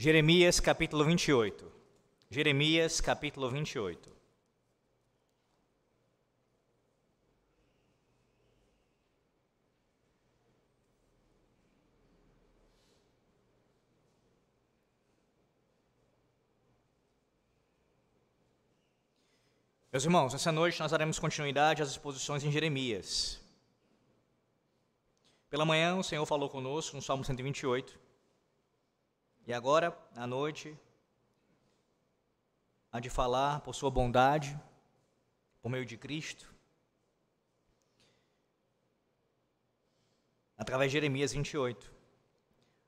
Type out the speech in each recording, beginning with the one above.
Jeremias capítulo 28. Jeremias capítulo 28. Meus irmãos, essa noite nós daremos continuidade às exposições em Jeremias. Pela manhã o Senhor falou conosco no Salmo 128. E agora, à noite, há de falar por sua bondade, por meio de Cristo, através de Jeremias 28.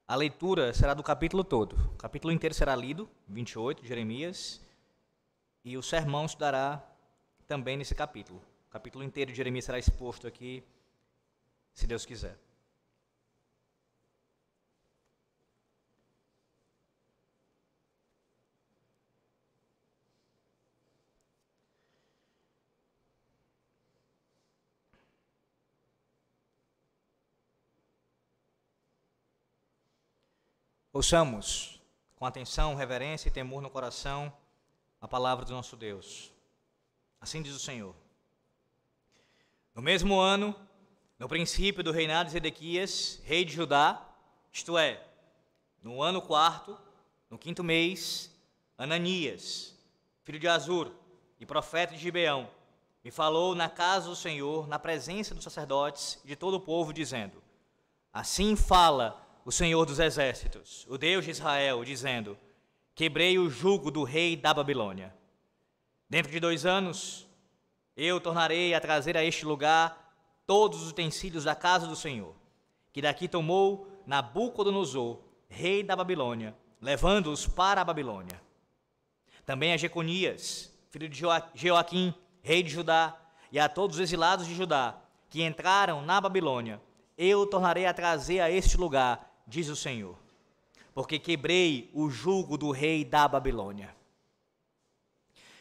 A leitura será do capítulo todo. O capítulo inteiro será lido, 28 de Jeremias, e o sermão se dará também nesse capítulo. O capítulo inteiro de Jeremias será exposto aqui, se Deus quiser. Ouçamos com atenção, reverência e temor no coração a palavra do nosso Deus. Assim diz o Senhor. No mesmo ano, no princípio do reinado de Zedequias, rei de Judá, isto é, no ano 4º, no 5º mês, Ananias, filho de Azur e profeta de Gibeão, me falou na casa do Senhor, na presença dos sacerdotes e de todo o povo, dizendo: assim fala o Senhor dos exércitos, o Deus de Israel, dizendo: quebrei o jugo do rei da Babilônia. Dentro de 2 anos, eu tornarei a trazer a este lugar todos os utensílios da casa do Senhor, que daqui tomou Nabucodonosor, rei da Babilônia, levando-os para a Babilônia. Também a Jeconias, filho de Joaquim, rei de Judá, e a todos os exilados de Judá, que entraram na Babilônia, eu tornarei a trazer a este lugar, diz o Senhor, porque quebrei o jugo do rei da Babilônia.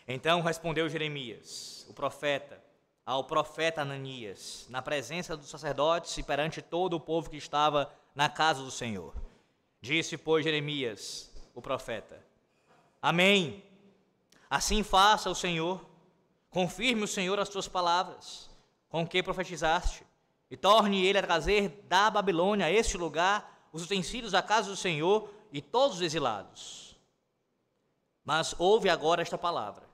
Então respondeu Jeremias, o profeta, ao profeta Ananias, na presença dos sacerdotes e perante todo o povo que estava na casa do Senhor. Disse, pois, Jeremias, o profeta: amém. Assim faça o Senhor, confirme o Senhor as tuas palavras, com que profetizaste, e torne ele a trazer da Babilônia a este lugar os utensílios da casa do Senhor e todos os exilados. Mas ouve agora esta palavra,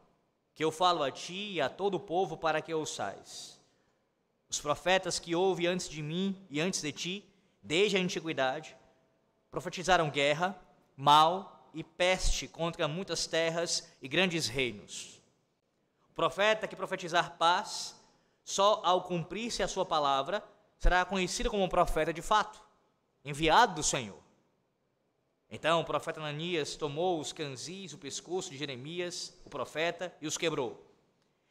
que eu falo a ti e a todo o povo para que ouçais. Os profetas que houve antes de mim e antes de ti, desde a antiguidade, profetizaram guerra, mal e peste contra muitas terras e grandes reinos. O profeta que profetizar paz, só ao cumprir-se a sua palavra, será conhecido como profeta de fato, enviado do Senhor. Então o profeta Ananias tomou os canzis, o pescoço de Jeremias, o profeta, e os quebrou.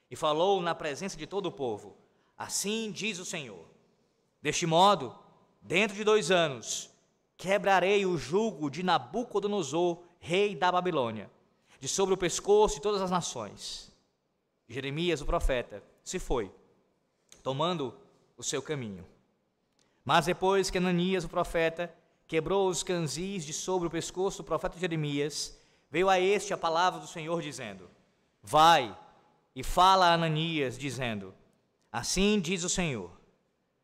E falou na presença de todo o povo: assim diz o Senhor, deste modo, dentro de 2 anos, quebrarei o jugo de Nabucodonosor, rei da Babilônia, de sobre o pescoço de todas as nações. Jeremias, o profeta, se foi, tomando o seu caminho. Mas depois que Ananias, o profeta, quebrou os canzis de sobre o pescoço do profeta Jeremias, veio a este a palavra do Senhor, dizendo: vai e fala a Ananias, dizendo: assim diz o Senhor,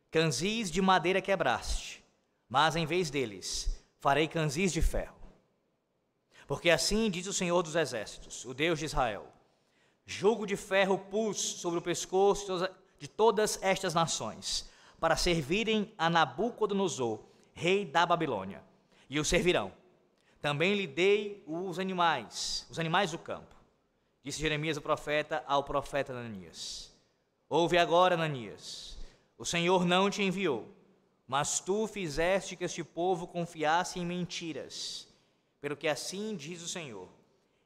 canzis de madeira quebraste, mas em vez deles farei canzis de ferro. Porque assim diz o Senhor dos exércitos, o Deus de Israel: jugo de ferro pus sobre o pescoço de todas estas nações, para servirem a Nabucodonosor, rei da Babilônia, e o servirão. Também lhe dei os animais do campo, disse Jeremias o profeta ao profeta Ananias. Ouve agora, Ananias, o Senhor não te enviou, mas tu fizeste que este povo confiasse em mentiras. Pelo que assim diz o Senhor: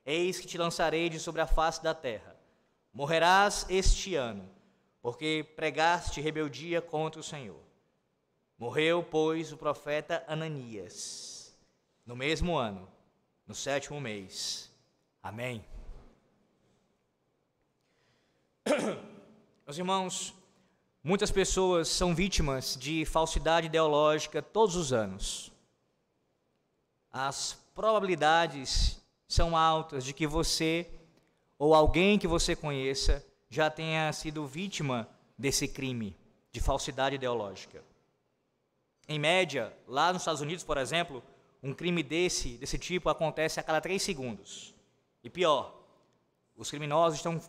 eis que te lançarei de sobre a face da terra. Morrerás este ano, porque pregaste rebeldia contra o Senhor. Morreu, pois, o profeta Ananias, no mesmo ano, no 7º mês. Amém. Meus irmãos, muitas pessoas são vítimas de falsidade ideológica todos os anos. As probabilidades são altas de que você ou alguém que você conheça já tenha sido vítima desse crime de falsidade ideológica. Em média, lá nos Estados Unidos, por exemplo, um crime desse tipo acontece a cada 3 segundos. E pior, os criminosos estão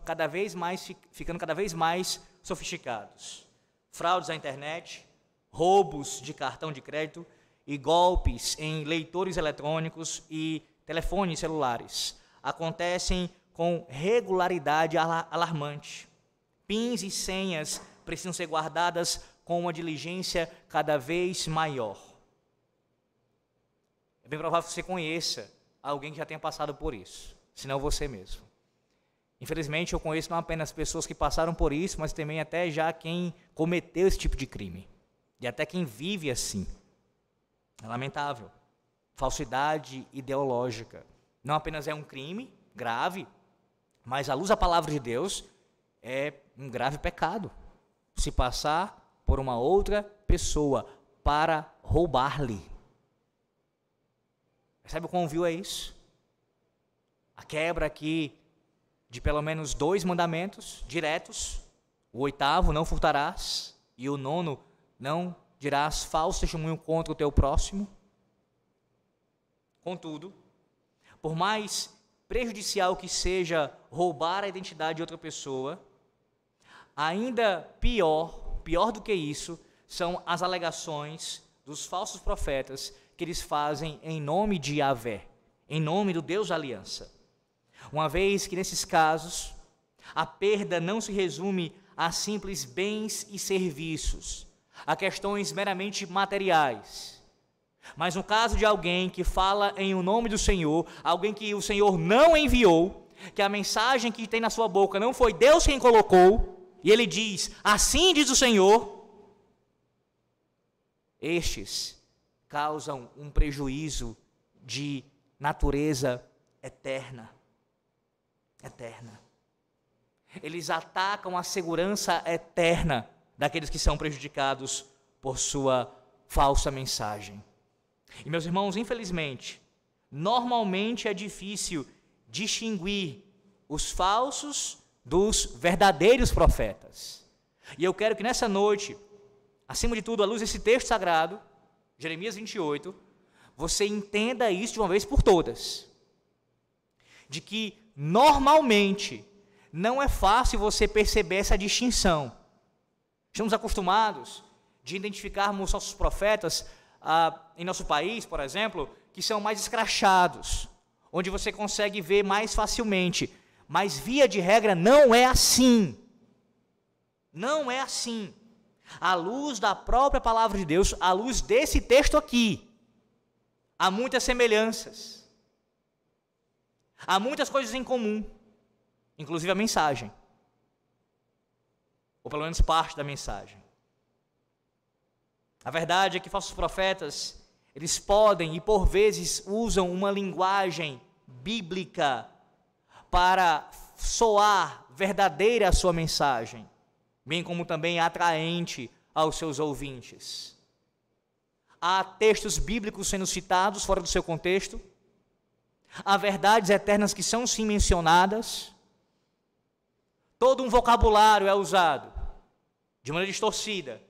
ficando cada vez mais sofisticados. Fraudes à internet, roubos de cartão de crédito e golpes em leitores eletrônicos e telefones celulares acontecem com regularidade alarmante. PINs e senhas precisam ser guardadas com uma diligência cada vez maior. É bem provável que você conheça alguém que já tenha passado por isso, se não você mesmo. Infelizmente, eu conheço não apenas pessoas que passaram por isso, mas também até já quem cometeu esse tipo de crime. E até quem vive assim. É lamentável. Falsidade ideológica. Não apenas é um crime grave, mas à luz da palavra de Deus, é um grave pecado. Se passar por uma outra pessoa para roubar-lhe. Sabe o quão vil é isso? A quebra aqui de pelo menos 2 mandamentos diretos. O 8º, não furtarás. E o 9º, não dirás falso testemunho contra o teu próximo. Contudo, por mais prejudicial que seja roubar a identidade de outra pessoa, ainda pior do que isso, são as alegações dos falsos profetas que eles fazem em nome de Yahvé, em nome do Deus da aliança. Uma vez que nesses casos, a perda não se resume a simples bens e serviços, a questões meramente materiais. Mas no caso de alguém que fala em o nome do Senhor, alguém que o Senhor não enviou, que a mensagem que tem na sua boca não foi Deus quem colocou, e ele diz, assim diz o Senhor, estes causam um prejuízo de natureza eterna. Eles atacam a segurança eterna daqueles que são prejudicados por sua falsa mensagem. E meus irmãos, infelizmente, normalmente é difícil distinguir os falsos dos verdadeiros profetas. E eu quero que nessa noite, acima de tudo, à luz desse texto sagrado, Jeremias 28, você entenda isso de uma vez por todas. De que, normalmente, não é fácil você perceber essa distinção. Estamos acostumados de identificarmos nossos profetas em nosso país, por exemplo, que são mais escrachados, onde você consegue ver mais facilmente. Mas, via de regra, não é assim. Não é assim. À luz da própria palavra de Deus, à luz desse texto aqui, há muitas semelhanças. Há muitas coisas em comum, inclusive a mensagem. Ou pelo menos parte da mensagem. A verdade é que falsos profetas, eles podem e por vezes usam uma linguagem bíblica para soar verdadeira a sua mensagem, bem como também atraente aos seus ouvintes. Há textos bíblicos sendo citados fora do seu contexto, há verdades eternas que são sim mencionadas, todo um vocabulário é usado de maneira distorcida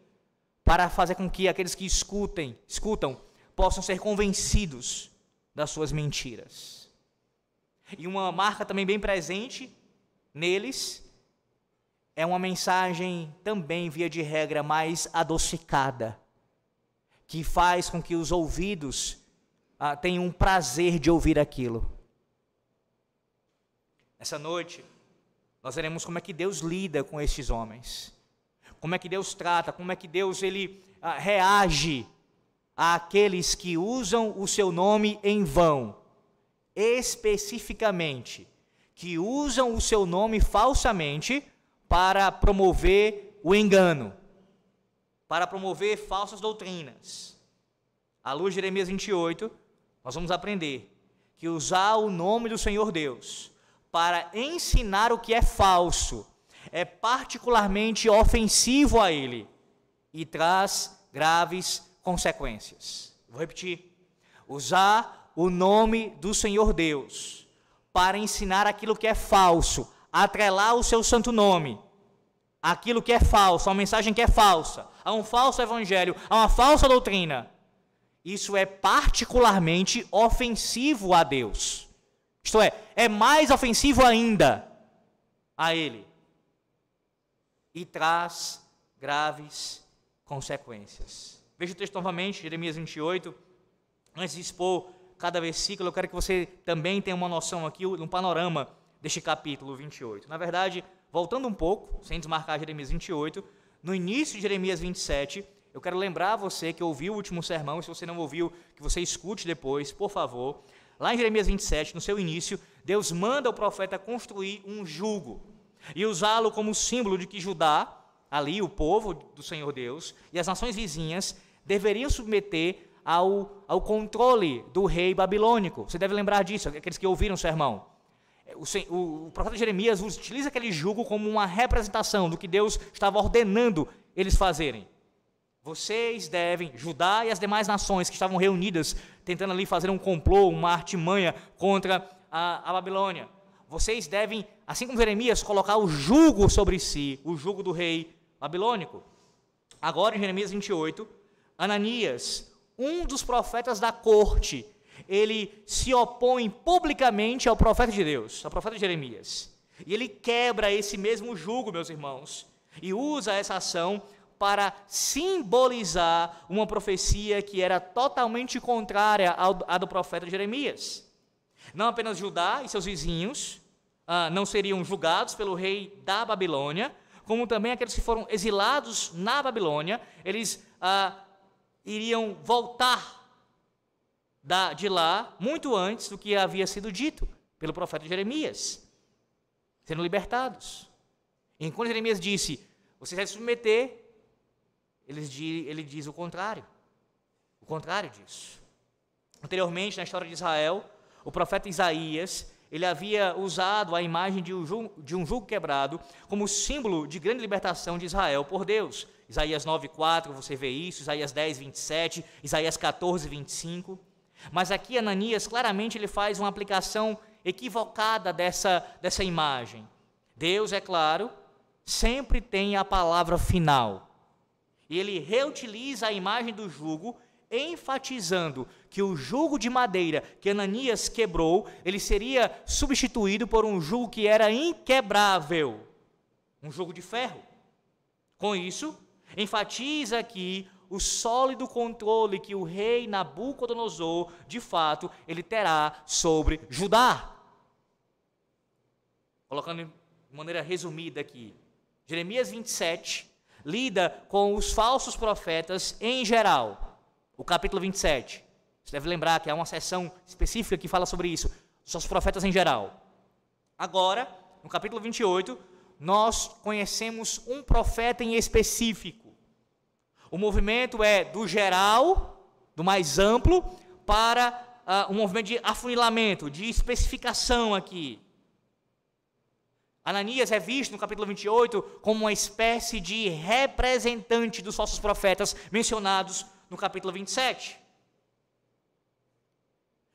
para fazer com que aqueles que escutam possam ser convencidos das suas mentiras. E uma marca também bem presente neles é uma mensagem também, via de regra, mais adocicada, que faz com que os ouvidos tenham um prazer de ouvir aquilo. Essa noite, nós veremos como é que Deus lida com estes homens, como é que Deus trata, como é que Deus reage àqueles que usam o seu nome em vão, especificamente, que usam o seu nome falsamente para promover o engano, para promover falsas doutrinas. À luz de Jeremias 28, nós vamos aprender que usar o nome do Senhor Deus para ensinar o que é falso é particularmente ofensivo a Ele e traz graves consequências. Vou repetir. Usar o nome do Senhor Deus para ensinar aquilo que é falso, atrelar o seu santo nome, aquilo que é falso, a mensagem que é falsa, a um falso evangelho, a uma falsa doutrina, isso é particularmente ofensivo a Deus. Isto é mais ofensivo ainda a Ele. E traz graves consequências. Veja o texto novamente, Jeremias 28. Antes de expor cada versículo, eu quero que você também tenha uma noção aqui, um panorama deste capítulo 28. Na verdade, voltando um pouco, sem desmarcar Jeremias 28, no início de Jeremias 27, eu quero lembrar você que ouviu o último sermão, e se você não ouviu, que você escute depois, por favor. Lá em Jeremias 27, no seu início, Deus manda o profeta construir um jugo e usá-lo como símbolo de que Judá, ali o povo do Senhor Deus, e as nações vizinhas deveriam submeter ao controle do rei babilônico. Você deve lembrar disso, aqueles que ouviram o sermão. O profeta Jeremias utiliza aquele jugo como uma representação do que Deus estava ordenando eles fazerem. Vocês devem, Judá e as demais nações que estavam reunidas, tentando ali fazer um complô, uma artimanha contra a Babilônia. Vocês devem, assim como Jeremias, colocar o jugo sobre si, o jugo do rei babilônico. Agora, em Jeremias 28, Ananias, um dos profetas da corte, ele se opõe publicamente ao profeta de Deus, ao profeta Jeremias. E ele quebra esse mesmo jugo, meus irmãos, e usa essa ação para simbolizar uma profecia que era totalmente contrária à do profeta Jeremias. Não apenas Judá e seus vizinhos não seriam julgados pelo rei da Babilônia, como também aqueles que foram exilados na Babilônia, eles iriam voltar de lá muito antes do que havia sido dito pelo profeta Jeremias, sendo libertados. Enquanto Jeremias disse, vocês devem se submeter, ele diz o contrário disso. Anteriormente, na história de Israel, o profeta Isaías, ele havia usado a imagem de um jugo quebrado como símbolo de grande libertação de Israel por Deus. Isaías 9:4, você vê isso, Isaías 10:27, Isaías 14:25. Mas aqui Ananias, claramente, ele faz uma aplicação equivocada dessa imagem. Deus, é claro, sempre tem a palavra final. E ele reutiliza a imagem do jugo, enfatizando que o jugo de madeira que Ananias quebrou, ele seria substituído por um jugo que era inquebrável, um jugo de ferro. Com isso, enfatiza aqui o sólido controle que o rei Nabucodonosor, de fato, ele terá sobre Judá. Colocando de maneira resumida aqui, Jeremias 27 lida com os falsos profetas em geral. O capítulo 27, você deve lembrar que há uma seção específica que fala sobre isso, os profetas em geral. Agora, no capítulo 28, nós conhecemos um profeta em específico. O movimento é do geral, do mais amplo, para um movimento de afunilamento, de especificação aqui. Ananias é visto no capítulo 28 como uma espécie de representante dos falsos profetas mencionados no capítulo 27.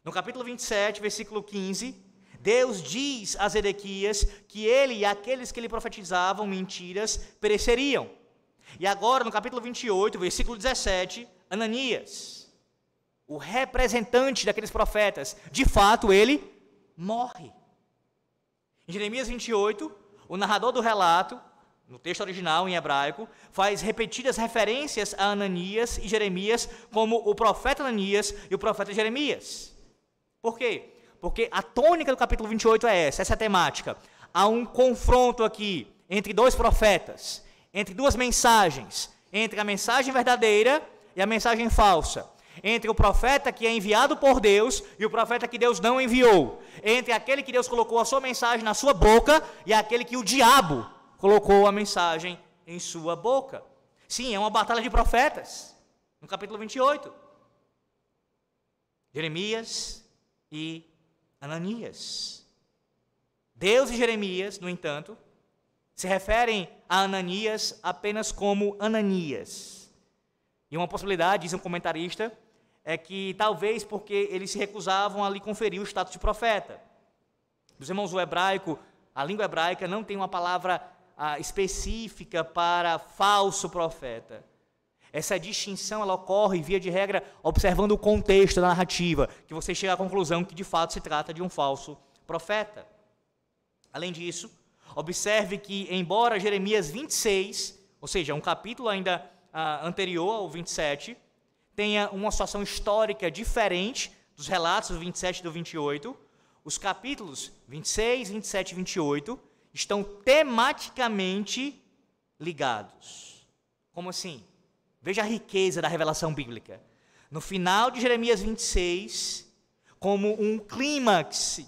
No capítulo 27, versículo 15, Deus diz a Zedequias que ele e aqueles que lhe profetizavam mentiras pereceriam. E agora, no capítulo 28, versículo 17, Ananias, o representante daqueles profetas, de fato ele morre. Em Jeremias 28, o narrador do relato, no texto original em hebraico, faz repetidas referências a Ananias e Jeremias como o profeta Ananias e o profeta Jeremias. Por quê? Porque a tônica do capítulo 28 é essa é a temática. Há um confronto aqui entre dois profetas, entre duas mensagens, entre a mensagem verdadeira e a mensagem falsa, entre o profeta que é enviado por Deus e o profeta que Deus não enviou, entre aquele que Deus colocou a sua mensagem na sua boca e aquele que o diabo colocou a mensagem em sua boca. Sim, é uma batalha de profetas, no capítulo 28. Jeremias e Ananias. Deus e Jeremias, no entanto, se referem a Ananias apenas como Ananias. E uma possibilidade, diz um comentarista, é que talvez porque eles se recusavam a lhe conferir o status de profeta. Meus irmãos, o hebraico, a língua hebraica não tem uma palavra específica para falso profeta. Essa distinção ela ocorre, via de regra, observando o contexto da narrativa, que você chega à conclusão que de fato se trata de um falso profeta. Além disso, observe que, embora Jeremias 26, ou seja, um capítulo ainda anterior ao 27, tenha uma situação histórica diferente dos relatos do 27 e do 28, os capítulos 26, 27 e 28 estão tematicamente ligados. Como assim? Veja a riqueza da revelação bíblica. No final de Jeremias 26, como um clímax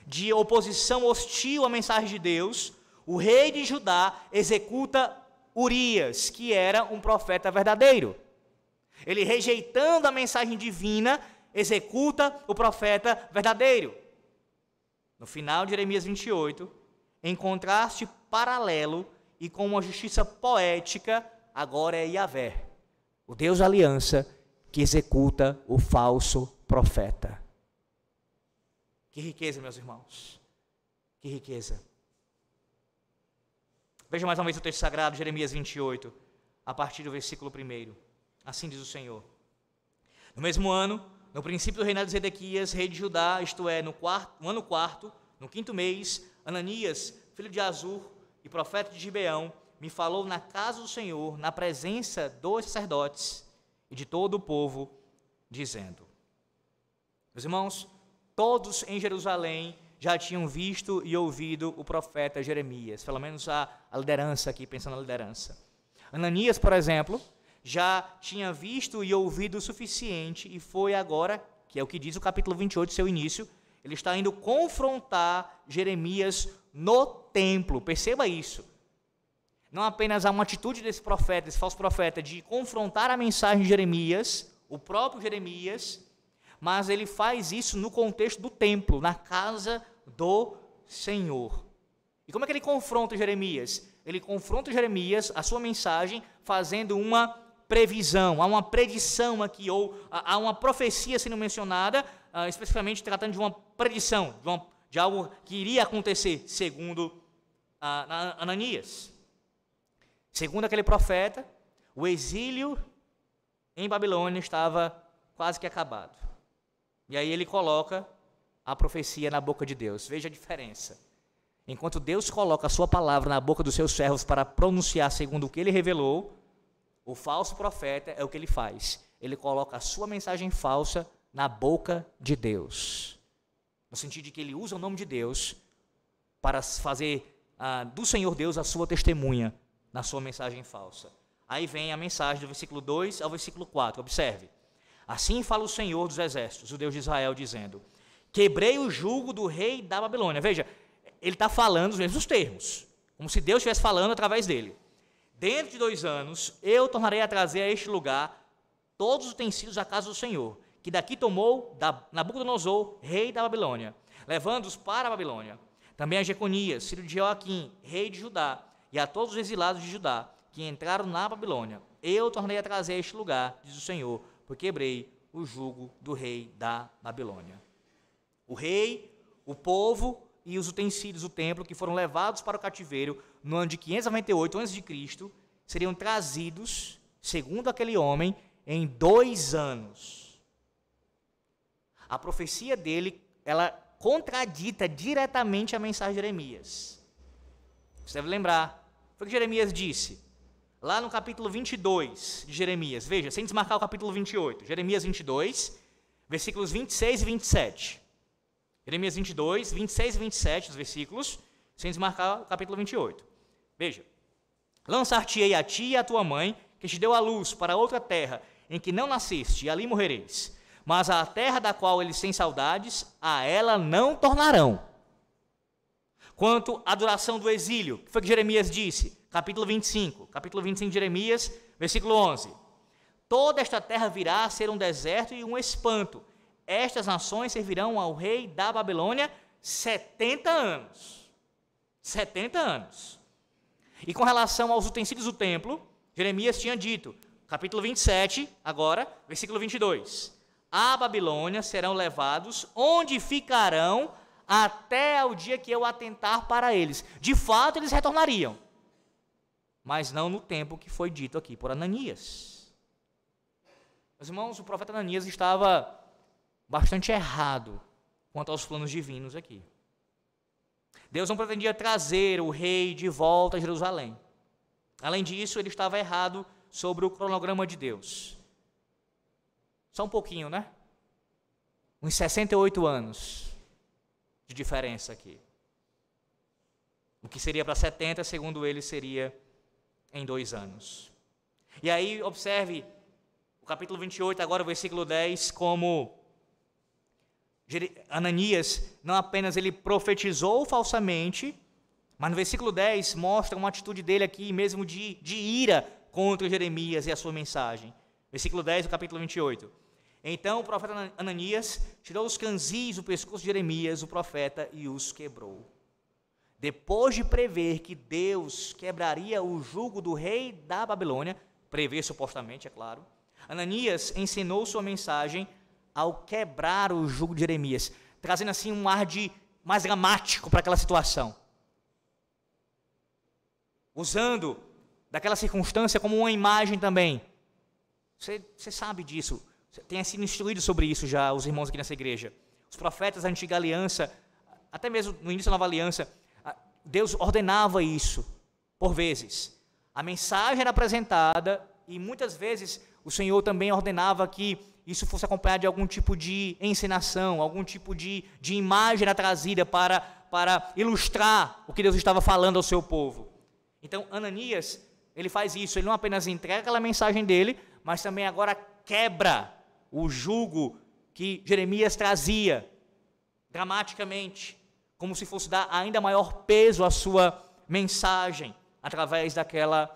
de oposição hostil à mensagem de Deus, o rei de Judá executa Urias, que era um profeta verdadeiro. Ele, rejeitando a mensagem divina, executa o profeta verdadeiro. No final de Jeremias 28, em contraste paralelo e com uma justiça poética, agora é Yahvé, o Deus da aliança, que executa o falso profeta. Que riqueza, meus irmãos. Que riqueza. Veja mais uma vez o texto sagrado, Jeremias 28, a partir do versículo 1. Assim diz o Senhor. No mesmo ano, no princípio do reinado de Zedequias, rei de Judá, isto é, no ano quarto, no 5º mês, Ananias, filho de Azur e profeta de Gibeão, me falou na casa do Senhor, na presença dos sacerdotes e de todo o povo, dizendo: meus irmãos, todos em Jerusalém já tinham visto e ouvido o profeta Jeremias, pelo menos a liderança aqui, pensando na liderança. Ananias, por exemplo, já tinha visto e ouvido o suficiente e foi agora, que é o que diz o capítulo 28, seu início, ele está indo confrontar Jeremias no templo. Perceba isso. Não apenas há uma atitude desse profeta, desse falso profeta, de confrontar a mensagem de Jeremias, o próprio Jeremias, mas ele faz isso no contexto do templo, na casa do Senhor. E como é que ele confronta Jeremias? Ele confronta Jeremias, a sua mensagem, fazendo uma previsão, há uma predição aqui, ou há uma profecia sendo mencionada, especificamente tratando de uma predição, de algo que iria acontecer, segundo Ananias. Segundo aquele profeta, o exílio em Babilônia estava quase que acabado. E aí ele coloca a profecia na boca de Deus. Veja a diferença. Enquanto Deus coloca a sua palavra na boca dos seus servos para pronunciar segundo o que ele revelou, o falso profeta é o que ele faz. Ele coloca a sua mensagem falsa na boca de Deus. No sentido de que ele usa o nome de Deus para fazer do Senhor Deus a sua testemunha na sua mensagem falsa. Aí vem a mensagem do versículo 2 ao versículo 4. Observe. Assim fala o Senhor dos exércitos, o Deus de Israel, dizendo: quebrei o jugo do rei da Babilônia. Veja, ele está falando os mesmos termos, como se Deus estivesse falando através dele. Dentro de 2 anos, eu tornarei a trazer a este lugar todos os utensílios da casa do Senhor, que daqui tomou Nabucodonosor, rei da Babilônia, levando-os para a Babilônia. Também a Jeconias, filho de Joaquim, rei de Judá, e a todos os exilados de Judá, que entraram na Babilônia. Eu tornarei a trazer a este lugar, diz o Senhor, porque quebrei o jugo do rei da Babilônia. O rei, o povo e os utensílios do templo que foram levados para o cativeiro no ano de 598 a.C. seriam trazidos, segundo aquele homem, em 2 anos. A profecia dele, ela contradita diretamente a mensagem de Jeremias. Você deve lembrar, foi o que Jeremias disse, lá no capítulo 22 de Jeremias. Veja, sem desmarcar o capítulo 28, Jeremias 22, versículos 26 e 27. Jeremias 22, 26 e 27, os versículos, sem desmarcar o capítulo 28. Veja, lançar-te-ei a ti e a tua mãe, que te deu a luz, para outra terra, em que não nasceste, e ali morrereis. Mas a terra da qual eles têm saudades, a ela não tornarão. Quanto à duração do exílio, que foi que Jeremias disse? Capítulo 25 de Jeremias, versículo 11. Toda esta terra virá a ser um deserto e um espanto. Estas nações servirão ao rei da Babilônia 70 anos. 70 anos. E com relação aos utensílios do templo, Jeremias tinha dito, capítulo 27, agora, versículo 22. à Babilônia serão levados, onde ficarão até o dia que eu atentar para eles. De fato, eles retornariam, mas não no tempo que foi dito aqui por Ananias. Meus irmãos, o profeta Ananias estava bastante errado quanto aos planos divinos aqui. Deus não pretendia trazer o rei de volta a Jerusalém. Além disso, ele estava errado sobre o cronograma de Deus. Só um pouquinho, né? Uns 68 anos de diferença aqui. O que seria para 70, segundo ele, seria em 2 anos. E aí, observe o capítulo 28, agora o versículo 10, como Ananias, não apenas ele profetizou falsamente, mas no versículo 10 mostra uma atitude dele aqui mesmo de ira contra Jeremias e a sua mensagem. Versículo 10 do capítulo 28. Então o profeta Ananias tirou os canzis do pescoço de Jeremias, o profeta, e os quebrou. Depois de prever que Deus quebraria o jugo do rei da Babilônia, prever supostamente, é claro, Ananias ensinou sua mensagem ao quebrar o jugo de Jeremias, trazendo assim um ar mais dramático para aquela situação. Usando daquela circunstância como uma imagem também. Você sabe disso, você tem sido instruído sobre isso já, os irmãos aqui nessa igreja. Os profetas da antiga aliança, até mesmo no início da nova aliança, Deus ordenava isso, por vezes. A mensagem era apresentada e muitas vezes o Senhor também ordenava que isso fosse acompanhado de algum tipo de encenação, algum tipo de imagem era trazida para ilustrar o que Deus estava falando ao seu povo. Então, Ananias, ele faz isso, ele não apenas entrega aquela mensagem dele, mas também agora quebra o jugo que Jeremias trazia, dramaticamente, como se fosse dar ainda maior peso à sua mensagem, através daquela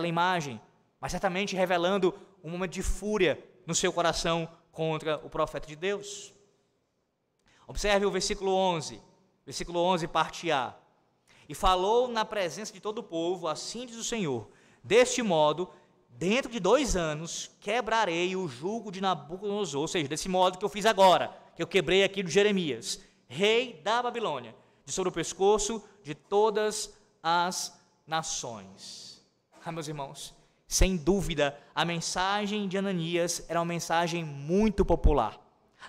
imagem, mas certamente revelando um momento de fúria no seu coração contra o profeta de Deus. Observe o versículo 11, parte A. E falou na presença de todo o povo, assim diz o Senhor, deste modo, dentro de 2 anos, quebrarei o jugo de Nabucodonosor, ou seja, desse modo que eu fiz agora, que eu quebrei aqui do Jeremias, rei da Babilônia, de sobre o pescoço de todas as nações. Meus irmãos, sem dúvida, a mensagem de Ananias era uma mensagem muito popular,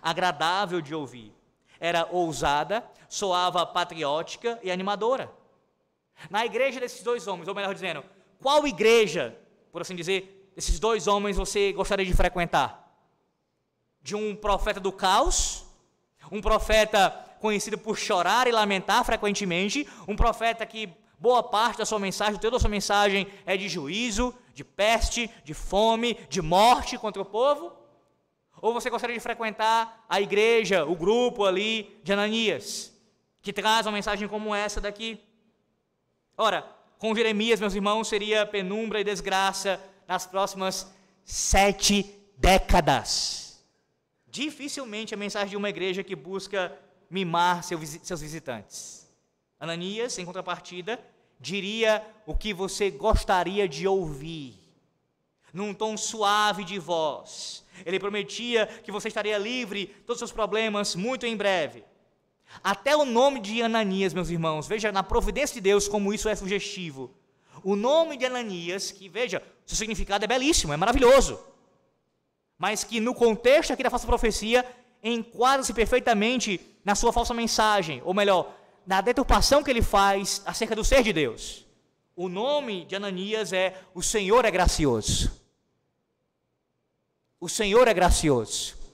agradável de ouvir. Era ousada, soava patriótica e animadora. Na igreja desses 2 homens, ou melhor dizendo, qual igreja, por assim dizer, desses 2 homens você gostaria de frequentar? De um profeta do caos? Um profeta conhecido por chorar e lamentar frequentemente? Um profeta que boa parte da sua mensagem, toda a sua mensagem é de juízo, de peste, de fome, de morte contra o povo? Ou você gostaria de frequentar a igreja, o grupo ali de Ananias, que traz uma mensagem como essa daqui? Ora, com Jeremias, meus irmãos, seria penumbra e desgraça nas próximas 7 décadas. Dificilmente a mensagem de uma igreja que busca mimar seus visitantes. Ananias, em contrapartida, diria o que você gostaria de ouvir, num tom suave de voz. Ele prometia que você estaria livre de todos os seus problemas muito em breve. Até o nome de Ananias, meus irmãos, veja na providência de Deus como isso é sugestivo. O nome de Ananias, que veja, seu significado é belíssimo, é maravilhoso, mas que no contexto aqui da falsa profecia, enquadra-se perfeitamente na sua falsa mensagem, ou melhor, na deturpação que ele faz acerca do ser de Deus. O nome de Ananias é o Senhor é gracioso. O Senhor é gracioso.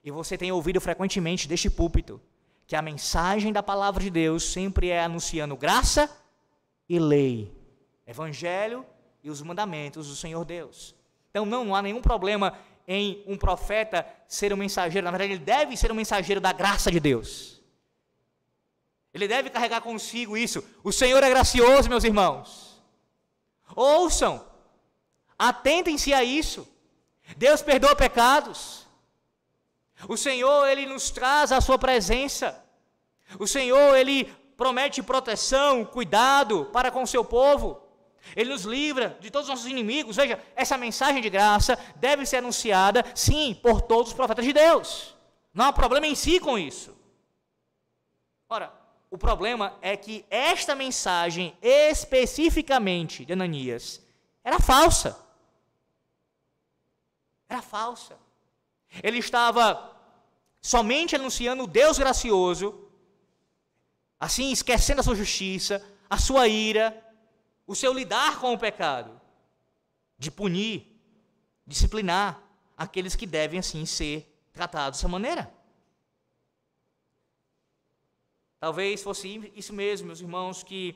E você tem ouvido frequentemente deste púlpito que a mensagem da palavra de Deus sempre é anunciando graça e lei, evangelho e os mandamentos do Senhor Deus. Então não há nenhum problema em um profeta ser um mensageiro. Na verdade, ele deve ser um mensageiro da graça de Deus. Ele deve carregar consigo isso. O Senhor é gracioso, meus irmãos. Ouçam, atentem-se a isso. Deus perdoa pecados. O Senhor, Ele nos traz a sua presença. O Senhor, Ele promete proteção, cuidado para com o seu povo. Ele nos livra de todos os nossos inimigos. Veja, essa mensagem de graça deve ser anunciada, sim, por todos os profetas de Deus. Não há problema em si com isso. Ora, o problema é que esta mensagem, especificamente de Ananias, era falsa. Era falsa. Ele estava somente anunciando o Deus gracioso, assim esquecendo a sua justiça, a sua ira, o seu lidar com o pecado, de punir, disciplinar aqueles que devem assim ser tratados dessa maneira. Talvez fosse isso mesmo, meus irmãos, que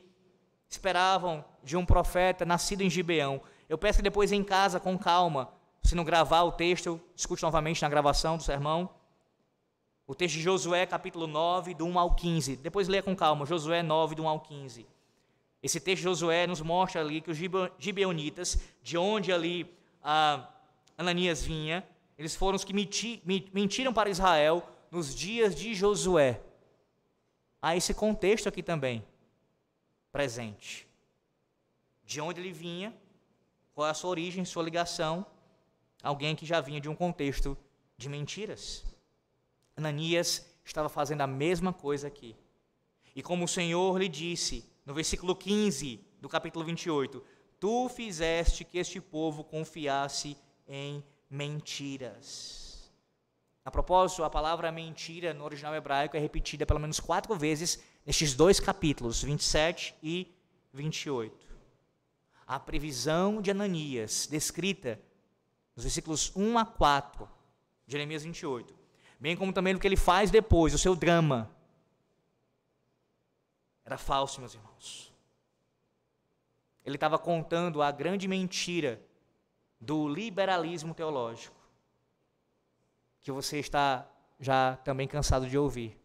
esperavam de um profeta nascido em Gibeão. Eu peço que depois em casa, com calma, se não gravar o texto, eu escute novamente na gravação do sermão. O texto de Josué, capítulo 9, do 1 ao 15. Depois leia com calma, Josué 9, do 1 ao 15. Esse texto de Josué nos mostra ali que os gibeonitas, de onde ali Ananias vinha, eles foram os que mentiram para Israel nos dias de Josué. Há esse contexto aqui também, presente. De onde ele vinha, qual é a sua origem, sua ligação, alguém que já vinha de um contexto de mentiras. Ananias estava fazendo a mesma coisa aqui. E como o Senhor lhe disse, no versículo 15 do capítulo 28, tu fizeste que este povo confiasse em mentiras. A propósito, a palavra mentira no original hebraico é repetida pelo menos 4 vezes nestes 2 capítulos, 27 e 28. A previsão de Ananias, descrita nos versículos 1 a 4 de Jeremias 28, bem como também o que ele faz depois, o seu drama, era falso, meus irmãos. Ele estava contando a grande mentira do liberalismo teológico, que você está já também cansado de ouvir.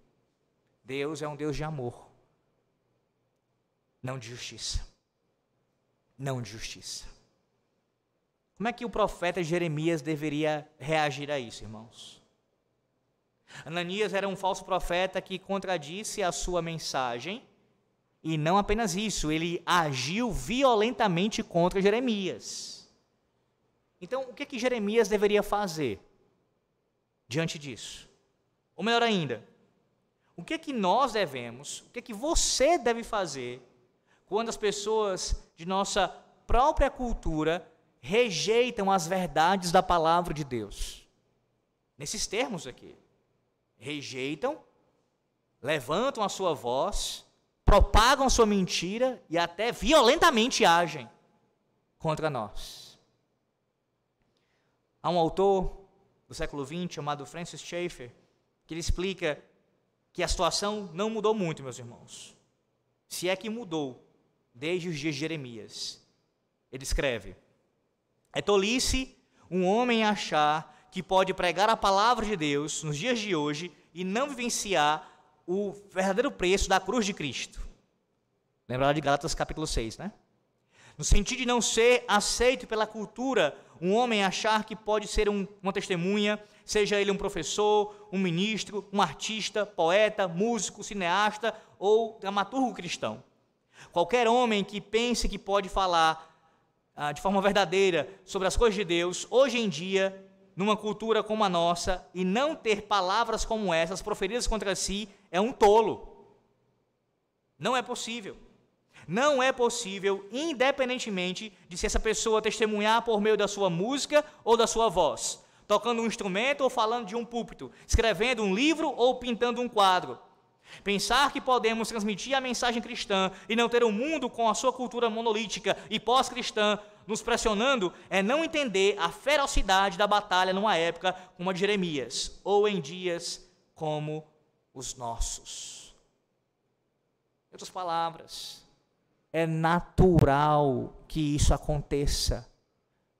Deus é um Deus de amor, não de justiça. Não de justiça. Como é que o profeta Jeremias deveria reagir a isso, irmãos? Ananias era um falso profeta que contradisse a sua mensagem, e não apenas isso, ele agiu violentamente contra Jeremias. Então, o que Jeremias deveria fazer diante disso? Ou melhor ainda, o que nós devemos, o que você deve fazer quando as pessoas de nossa própria cultura rejeitam as verdades da palavra de Deus? Nesses termos aqui. Rejeitam, levantam a sua voz, propagam a sua mentira e até violentamente agem contra nós. Há um autor do século XX chamado Francis Schaeffer, que ele explica que a situação não mudou muito, meus irmãos. Se é que mudou desde os dias de Jeremias. Ele escreve: é tolice um homem achar que pode pregar a palavra de Deus nos dias de hoje e não vivenciar o verdadeiro preço da cruz de Cristo. Lembrar de Gálatas capítulo 6, né? No sentido de não ser aceito pela cultura, um homem achar que pode ser uma testemunha, seja ele um professor, um ministro, um artista, poeta, músico, cineasta ou dramaturgo cristão. Qualquer homem que pense que pode falar de forma verdadeira sobre as coisas de Deus, hoje em dia, numa cultura como a nossa, e não ter palavras como essas proferidas contra si, é um tolo. Não é possível. Não é possível, independentemente de se essa pessoa testemunhar por meio da sua música ou da sua voz, tocando um instrumento ou falando de um púlpito, escrevendo um livro ou pintando um quadro. Pensar que podemos transmitir a mensagem cristã e não ter um mundo com a sua cultura monolítica e pós-cristã nos pressionando é não entender a ferocidade da batalha numa época como a de Jeremias, ou em dias como os nossos. Em outras palavras, é natural que isso aconteça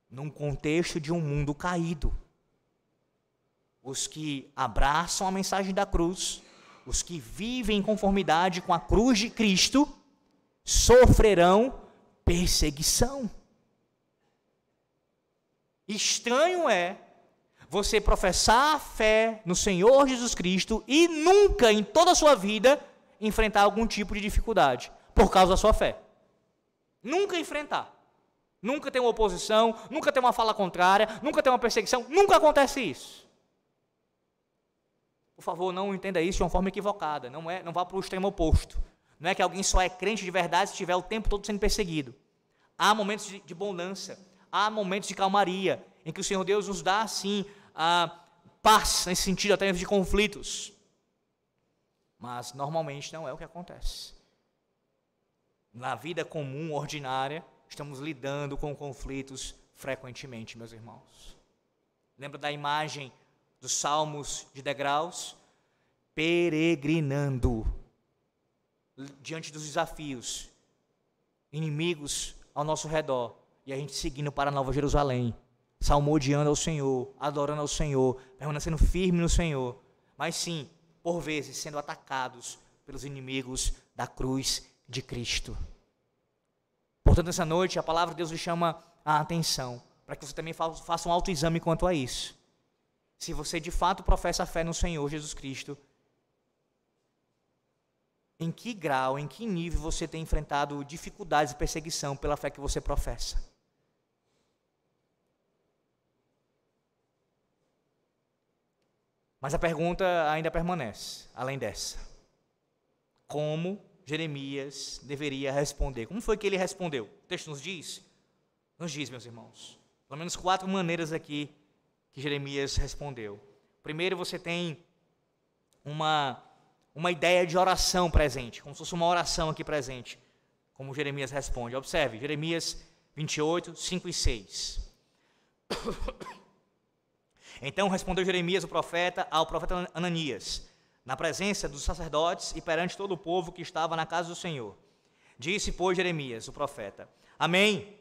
num contexto de um mundo caído. Os que abraçam a mensagem da cruz, os que vivem em conformidade com a cruz de Cristo, sofrerão perseguição. Estranho é você professar a fé no Senhor Jesus Cristo e nunca em toda a sua vida enfrentar algum tipo de dificuldade por causa da sua fé. Nunca enfrentar. Nunca tem uma oposição, nunca tem uma fala contrária, nunca tem uma perseguição, nunca acontece isso. Por favor, não entenda isso de uma forma equivocada, não vá para o extremo oposto. Não é que alguém só é crente de verdade se estiver o tempo todo sendo perseguido. Há momentos de bonança, há momentos de calmaria, em que o Senhor Deus nos dá, sim, a paz, nesse sentido, até de conflitos. Mas, normalmente, não é o que acontece. Na vida comum, ordinária, estamos lidando com conflitos frequentemente, meus irmãos. Lembra da imagem dos salmos de degraus? Peregrinando diante dos desafios, inimigos ao nosso redor, e a gente seguindo para a Nova Jerusalém, salmodiando ao Senhor, adorando ao Senhor, permanecendo firme no Senhor, mas sim, por vezes, sendo atacados pelos inimigos da cruz de Cristo. Portanto, nessa noite, a palavra de Deus lhe chama a atenção, para que você também faça um autoexame quanto a isso. Se você de fato professa a fé no Senhor Jesus Cristo, em que grau, em que nível você tem enfrentado dificuldades e perseguição pela fé que você professa? Mas a pergunta ainda permanece, além dessa. Como Jeremias deveria responder? Como foi que ele respondeu? O texto nos diz, meus irmãos, pelo menos 4 maneiras aqui que Jeremias respondeu. Primeiro, você tem uma ideia de oração presente, como se fosse uma oração aqui presente, como Jeremias responde. Observe, Jeremias 28, 5 e 6. Então respondeu Jeremias, o profeta, ao profeta Ananias, na presença dos sacerdotes e perante todo o povo que estava na casa do Senhor. Disse, pois, Jeremias, o profeta: Amém.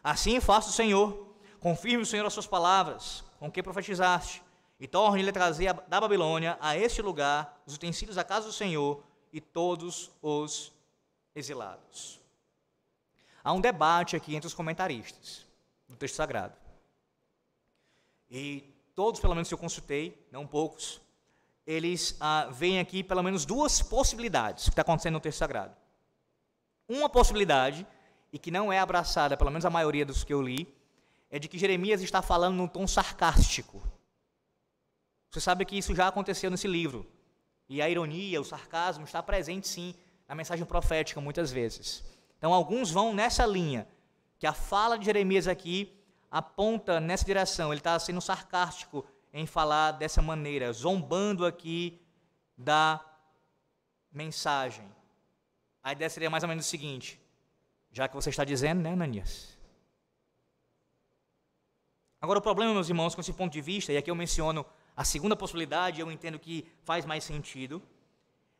Assim faça o Senhor. Confirme o Senhor as suas palavras, com que profetizaste, e torne-lhe a trazer da Babilônia a este lugar os utensílios da casa do Senhor e todos os exilados. Há um debate aqui entre os comentaristas do texto sagrado. E todos, pelo menos que eu consultei, não poucos, eles veem aqui pelo menos 2 possibilidades que está acontecendo no texto sagrado. Uma possibilidade, e que não é abraçada, pelo menos a maioria dos que eu li, é de que Jeremias está falando num tom sarcástico. Você sabe que isso já aconteceu nesse livro. E a ironia, o sarcasmo está presente, sim, na mensagem profética, muitas vezes. Então, alguns vão nessa linha, que a fala de Jeremias aqui aponta nessa direção. Ele está sendo sarcástico em falar dessa maneira, zombando aqui da mensagem. A ideia seria mais ou menos o seguinte: já que você está dizendo, né, Ananias? Agora, o problema, meus irmãos, com esse ponto de vista, e aqui eu menciono a segunda possibilidade, eu entendo que faz mais sentido,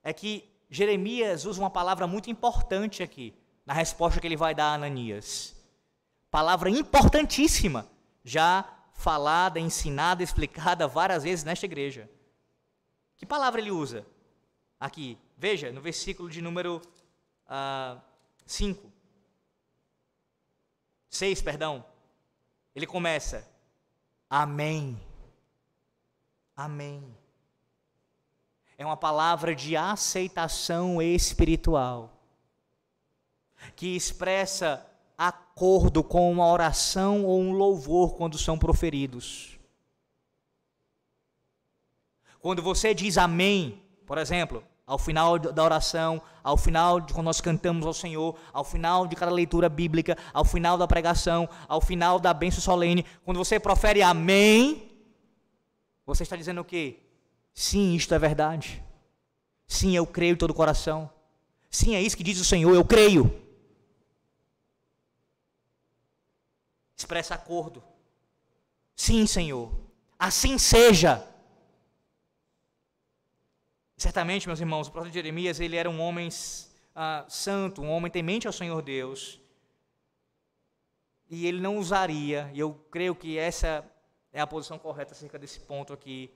é que Jeremias usa uma palavra muito importante aqui, na resposta que ele vai dar a Ananias. Palavra importantíssima, já falada, ensinada, explicada várias vezes nesta igreja. Que palavra ele usa? Aqui, veja, no versículo de número 6, ele começa: Amém. Amém. É uma palavra de aceitação espiritual, que expressa acordo com uma oração ou um louvor quando são proferidos. Quando você diz amém, por exemplo, ao final da oração, ao final de quando nós cantamos ao Senhor, ao final de cada leitura bíblica, ao final da pregação, ao final da bênção solene, quando você profere amém, você está dizendo o quê? Sim, isto é verdade. Sim, eu creio de todo o coração. Sim, é isso que diz o Senhor, eu creio. Expressa acordo. Sim, Senhor, assim seja. Certamente, meus irmãos, o profeta Jeremias, ele era um homem santo, um homem temente ao Senhor Deus. E ele não usaria, e eu creio que essa é a posição correta acerca desse ponto aqui,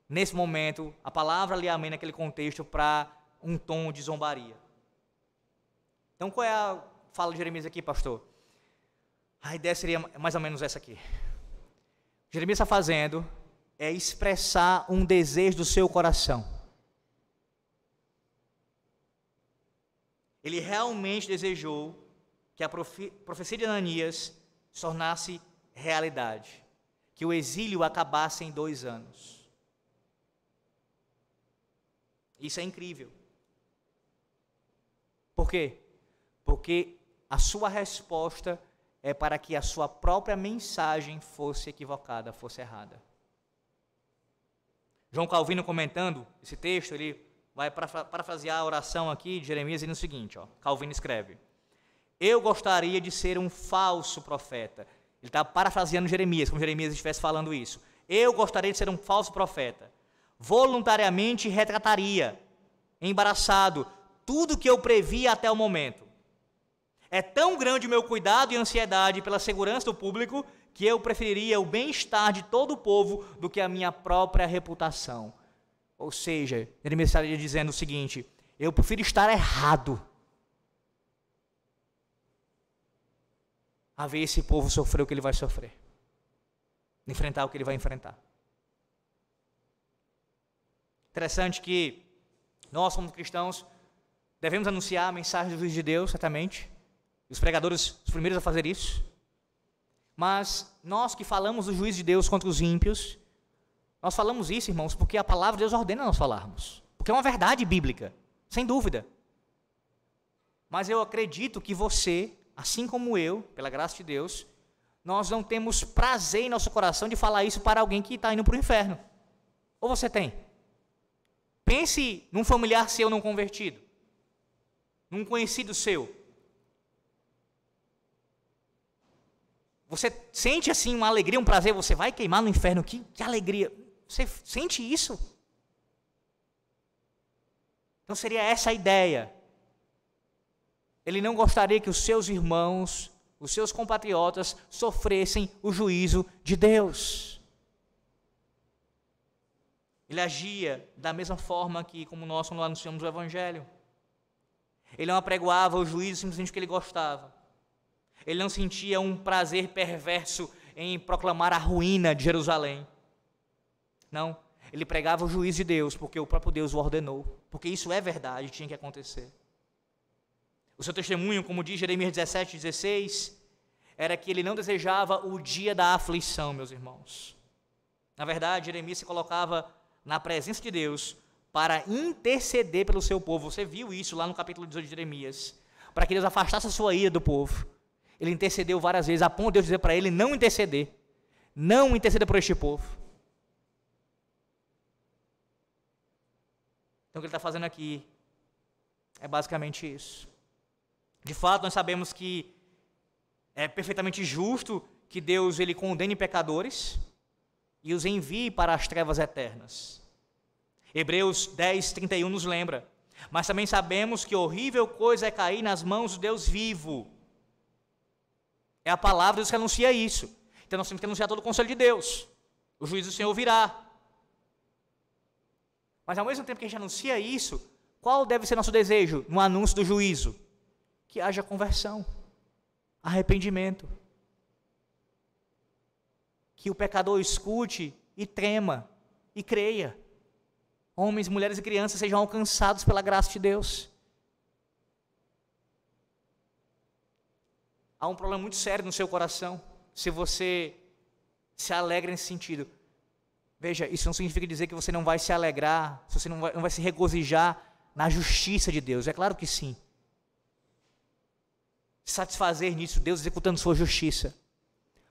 nesse momento, a palavra ali amém naquele contexto para um tom de zombaria. Então, qual é a fala de Jeremias aqui, pastor? A ideia seria mais ou menos essa aqui. Jeremias está fazendo é expressar um desejo do seu coração. Ele realmente desejou que a profecia de Ananias se tornasse realidade, que o exílio acabasse em 2 anos. Isso é incrível. Por quê? Porque a sua resposta é para que a sua própria mensagem fosse equivocada, fosse errada. João Calvino, comentando esse texto, ele vai parafrasear a oração aqui de Jeremias dizendo o seguinte, Calvino escreve: eu gostaria de ser um falso profeta. Ele está parafraseando Jeremias, como Jeremias estivesse falando isso. Eu gostaria de ser um falso profeta. Voluntariamente retrataria, embaraçado, tudo que eu previa até o momento. É tão grande o meu cuidado e ansiedade pela segurança do público que eu preferiria o bem-estar de todo o povo do que a minha própria reputação. Ou seja, Jeremias estaria dizendo o seguinte: eu prefiro estar errado a ver esse povo sofrer o que ele vai sofrer, enfrentar o que ele vai enfrentar. Interessante que nós, como cristãos, devemos anunciar a mensagem do juízo de Deus, certamente. Os pregadores, os primeiros a fazer isso. Mas nós que falamos do juízo de Deus contra os ímpios, nós falamos isso, irmãos, porque a palavra de Deus ordena nós falarmos. Porque é uma verdade bíblica, sem dúvida. Mas eu acredito que você, assim como eu, pela graça de Deus, nós não temos prazer em nosso coração de falar isso para alguém que está indo para o inferno. Ou você tem? Pense num familiar seu não convertido, num conhecido seu. Você sente assim uma alegria, um prazer, você vai queimar no inferno, que alegria. Você sente isso? Então seria essa a ideia. Ele não gostaria que os seus irmãos, os seus compatriotas, sofressem o juízo de Deus. Ele agia da mesma forma que, como nós, quando anunciamos o Evangelho. Ele não apregoava o juízo simplesmente porque ele gostava. Ele não sentia um prazer perverso em proclamar a ruína de Jerusalém. Não, ele pregava o juízo de Deus, porque o próprio Deus o ordenou. Porque isso é verdade, tinha que acontecer. O seu testemunho, como diz Jeremias 17:16, era que ele não desejava o dia da aflição, meus irmãos. Na verdade, Jeremias se colocava na presença de Deus para interceder pelo seu povo. Você viu isso lá no capítulo 18 de Jeremias. Para que Deus afastasse a sua ira do povo. Ele intercedeu várias vezes, a ponto de Deus dizer para ele não interceder. Não interceda por este povo. Então o que ele está fazendo aqui é basicamente isso. De fato, nós sabemos que é perfeitamente justo que Deus ele condene pecadores e os envie para as trevas eternas. Hebreus 10:31 nos lembra. Mas também sabemos que horrível coisa é cair nas mãos do Deus vivo. É a palavra de Deus que anuncia isso. Então nós temos que anunciar todo o conselho de Deus. O juízo do Senhor virá. Mas ao mesmo tempo que a gente anuncia isso, qual deve ser nosso desejo no anúncio do juízo? Que haja conversão, arrependimento. Que o pecador escute e trema e creia. Homens, mulheres e crianças sejam alcançados pela graça de Deus. Há um problema muito sério no seu coração, se você se alegra nesse sentido. Veja, isso não significa dizer que você não vai se alegrar, você não vai se regozijar na justiça de Deus. É claro que sim. Satisfazer nisso, Deus executando sua justiça.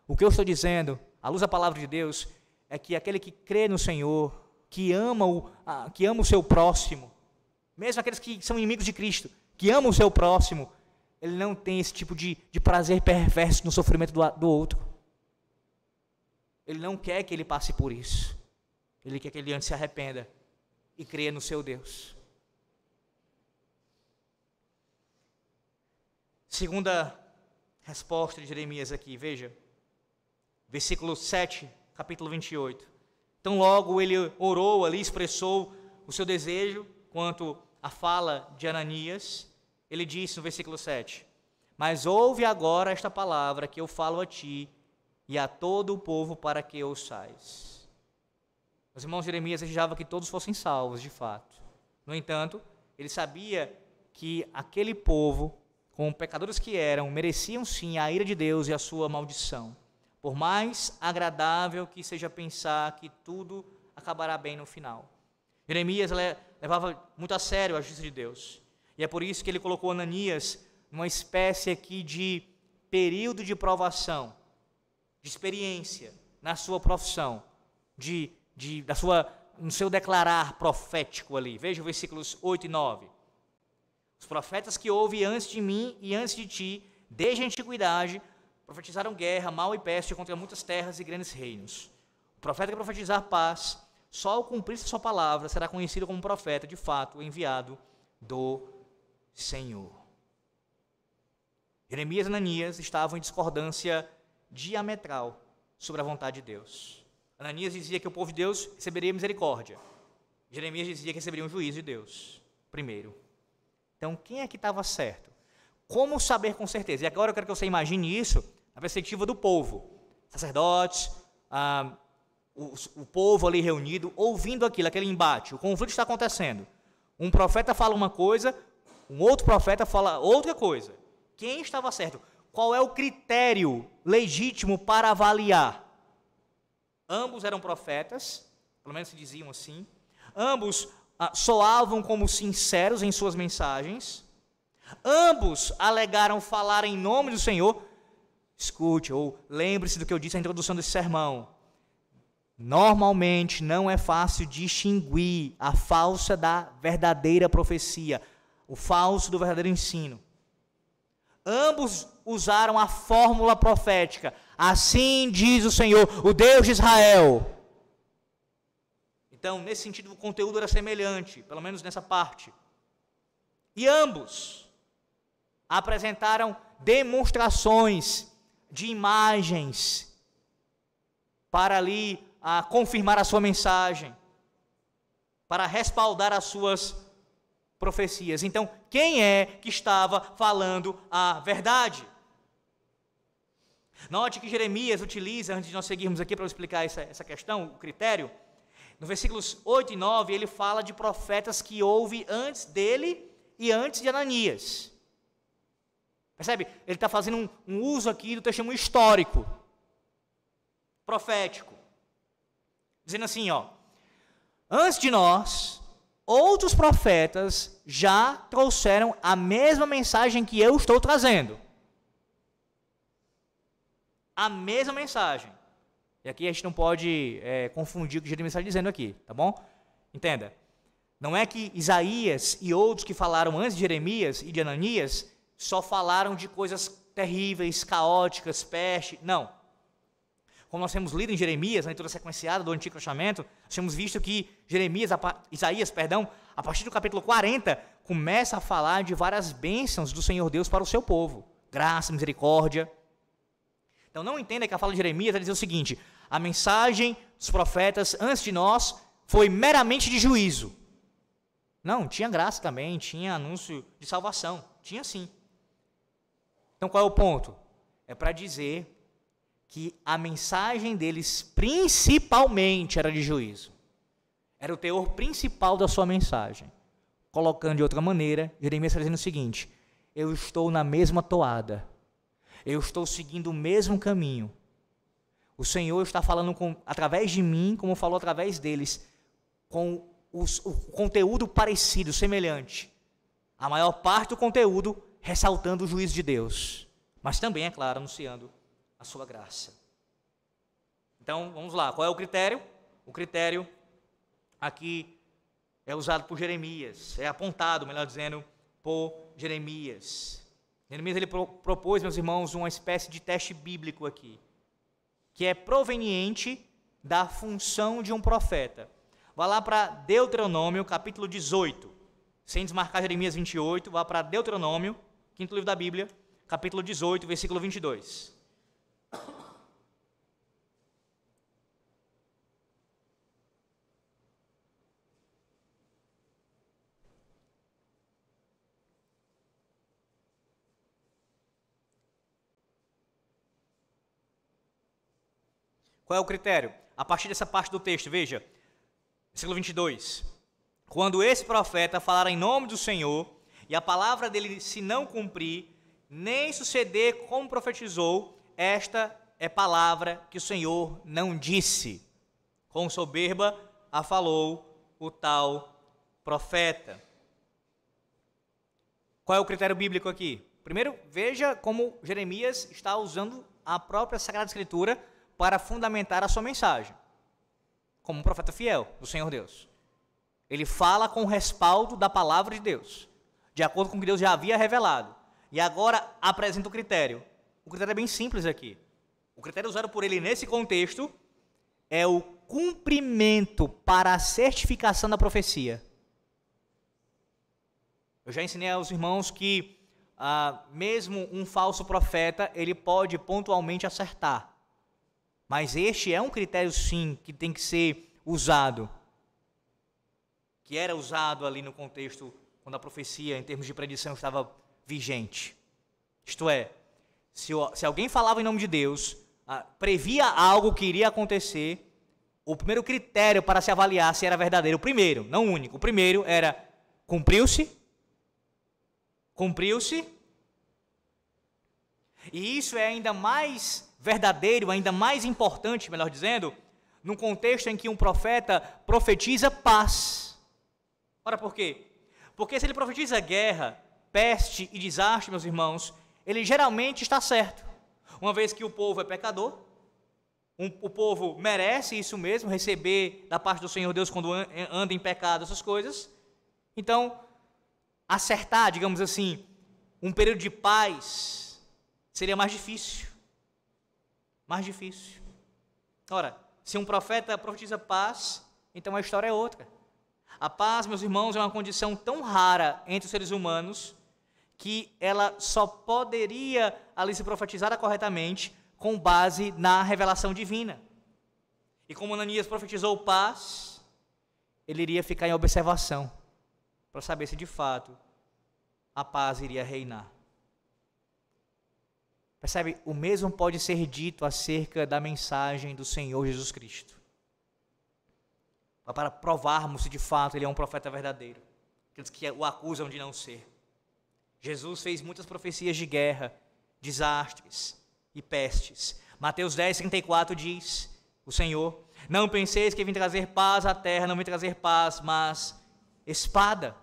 O que eu estou dizendo, à luz da palavra de Deus, é que aquele que crê no Senhor, que ama o seu próximo, mesmo aqueles que são inimigos de Cristo, que amam o seu próximo, ele não tem esse tipo de prazer perverso no sofrimento do outro. Ele não quer que ele passe por isso. Ele quer que ele antes se arrependa e creia no seu Deus. Segunda resposta de Jeremias aqui, veja. Versículo 7, capítulo 28. Então logo ele orou ali, expressou o seu desejo quanto à fala de Ananias. Ele disse no versículo 7, mas ouve agora esta palavra que eu falo a ti e a todo o povo para que ouçais. Os irmãos, Jeremias desejava que todos fossem salvos, de fato. No entanto, ele sabia que aquele povo como pecadores que eram, mereciam sim a ira de Deus e a sua maldição. Por mais agradável que seja pensar que tudo acabará bem no final. Jeremias levava muito a sério a justiça de Deus. E é por isso que ele colocou Ananias numa espécie aqui de período de provação, de experiência na sua profissão, no seu declarar profético ali. Veja os versículos 8 e 9. Os profetas que houve antes de mim e antes de ti, desde a antiguidade, profetizaram guerra, mal e peste contra muitas terras e grandes reinos. O profeta que profetizar paz, só ao cumprir sua palavra, será conhecido como profeta, de fato, enviado do Senhor. Jeremias e Ananias estavam em discordância diametral sobre a vontade de Deus. Ananias dizia que o povo de Deus receberia misericórdia. Jeremias dizia que receberia um juízo de Deus, primeiro. Então, quem é que estava certo? Como saber com certeza? E agora eu quero que você imagine isso na perspectiva do povo. Sacerdotes, o povo ali reunido, ouvindo aquele embate. O conflito está acontecendo. Um profeta fala uma coisa, um outro profeta fala outra coisa. Quem estava certo? Qual é o critério legítimo para avaliar? Ambos eram profetas, pelo menos se diziam assim. Ambos soavam como sinceros em suas mensagens. Ambos alegaram falar em nome do Senhor. Escute, ou lembre-se do que eu disse na introdução desse sermão. Normalmente não é fácil distinguir a falsa da verdadeira profecia, o falso do verdadeiro ensino. Ambos usaram a fórmula profética. Assim diz o Senhor, o Deus de Israel. Então, nesse sentido, o conteúdo era semelhante, pelo menos nessa parte. E ambos apresentaram demonstrações de imagens para ali confirmar a sua mensagem, para respaldar as suas profecias. Então, quem é que estava falando a verdade? Note que Jeremias utiliza, antes de nós seguirmos aqui para explicar essa questão, o critério, no versículos 8 e 9, ele fala de profetas que houve antes dele e antes de Ananias. Percebe? Ele está fazendo um uso aqui do testemunho histórico, profético, dizendo assim, antes de nós, outros profetas já trouxeram a mesma mensagem que eu estou trazendo. A mesma mensagem. E aqui a gente não pode confundir o que Jeremias está dizendo aqui, tá bom? Entenda. Não é que Isaías e outros que falaram antes de Jeremias e de Ananias só falaram de coisas terríveis, caóticas, peste. Não. Como nós temos lido em Jeremias, na leitura sequenciada do Antigo Testamento, nós temos visto que Isaías, a partir do capítulo 40, começa a falar de várias bênçãos do Senhor Deus para o seu povo. Graça, misericórdia. Então não entenda que a fala de Jeremias vai dizer o seguinte: a mensagem dos profetas antes de nós foi meramente de juízo. Não, tinha graça também, tinha anúncio de salvação, tinha sim. Então qual é o ponto? É para dizer que a mensagem deles principalmente era de juízo. Era o teor principal da sua mensagem. Colocando de outra maneira, Jeremias está dizendo o seguinte: eu estou na mesma toada. Eu estou seguindo o mesmo caminho. O Senhor está falando através de mim, como falou através deles, com o conteúdo parecido, semelhante. A maior parte do conteúdo ressaltando o juízo de Deus, mas também, é claro, anunciando a sua graça. Então, vamos lá. Qual é o critério? O critério aqui é usado por Jeremias, é apontado, melhor dizendo, por Jeremias. Jeremias ele propôs, meus irmãos, uma espécie de teste bíblico aqui, que é proveniente da função de um profeta. Vá lá para Deuteronômio, capítulo 18, sem desmarcar Jeremias 28, vá para Deuteronômio, quinto livro da Bíblia, capítulo 18, versículo 22. Qual é o critério? A partir dessa parte do texto, veja, versículo 22. Quando esse profeta falar em nome do Senhor, e a palavra dele se não cumprir, nem suceder como profetizou, esta é palavra que o Senhor não disse. Com soberba a falou o tal profeta. Qual é o critério bíblico aqui? Primeiro, veja como Jeremias está usando a própria Sagrada Escritura para fundamentar a sua mensagem, como um profeta fiel do Senhor Deus. Ele fala com o respaldo da palavra de Deus, de acordo com o que Deus já havia revelado. E agora apresenta o critério. O critério é bem simples aqui. O critério usado por ele nesse contexto é o cumprimento para a certificação da profecia. Eu já ensinei aos irmãos que mesmo um falso profeta, ele pode pontualmente acertar. Mas este é um critério, sim, que tem que ser usado. Que era usado ali no contexto, quando a profecia, em termos de predição, estava vigente. Isto é, se alguém falava em nome de Deus, previa algo que iria acontecer, o primeiro critério para se avaliar se era verdadeiro, o primeiro, não o único, o primeiro era, cumpriu-se, e isso é ainda mais verdadeiro, ainda mais importante, melhor dizendo, num contexto em que um profeta profetiza paz. Ora, por quê? Porque se ele profetiza guerra, peste e desastre, meus irmãos, ele geralmente está certo. Uma vez que o povo é pecador, o povo merece isso mesmo, receber da parte do Senhor Deus quando anda em pecado, essas coisas. Então, acertar, digamos assim, um período de paz seria mais difícil. Mais difícil. Ora, se um profeta profetiza paz, então a história é outra. A paz, meus irmãos, é uma condição tão rara entre os seres humanos que ela só poderia ali ser profetizada corretamente com base na revelação divina. E como Ananias profetizou paz, ele iria ficar em observação para saber se de fato a paz iria reinar. Percebe? O mesmo pode ser dito acerca da mensagem do Senhor Jesus Cristo. Para provarmos se de fato ele é um profeta verdadeiro. Aqueles que o acusam de não ser. Jesus fez muitas profecias de guerra, desastres e pestes. Mateus 10, 34 diz, o Senhor, não penseis que vim trazer paz à terra, não vim trazer paz, mas espada.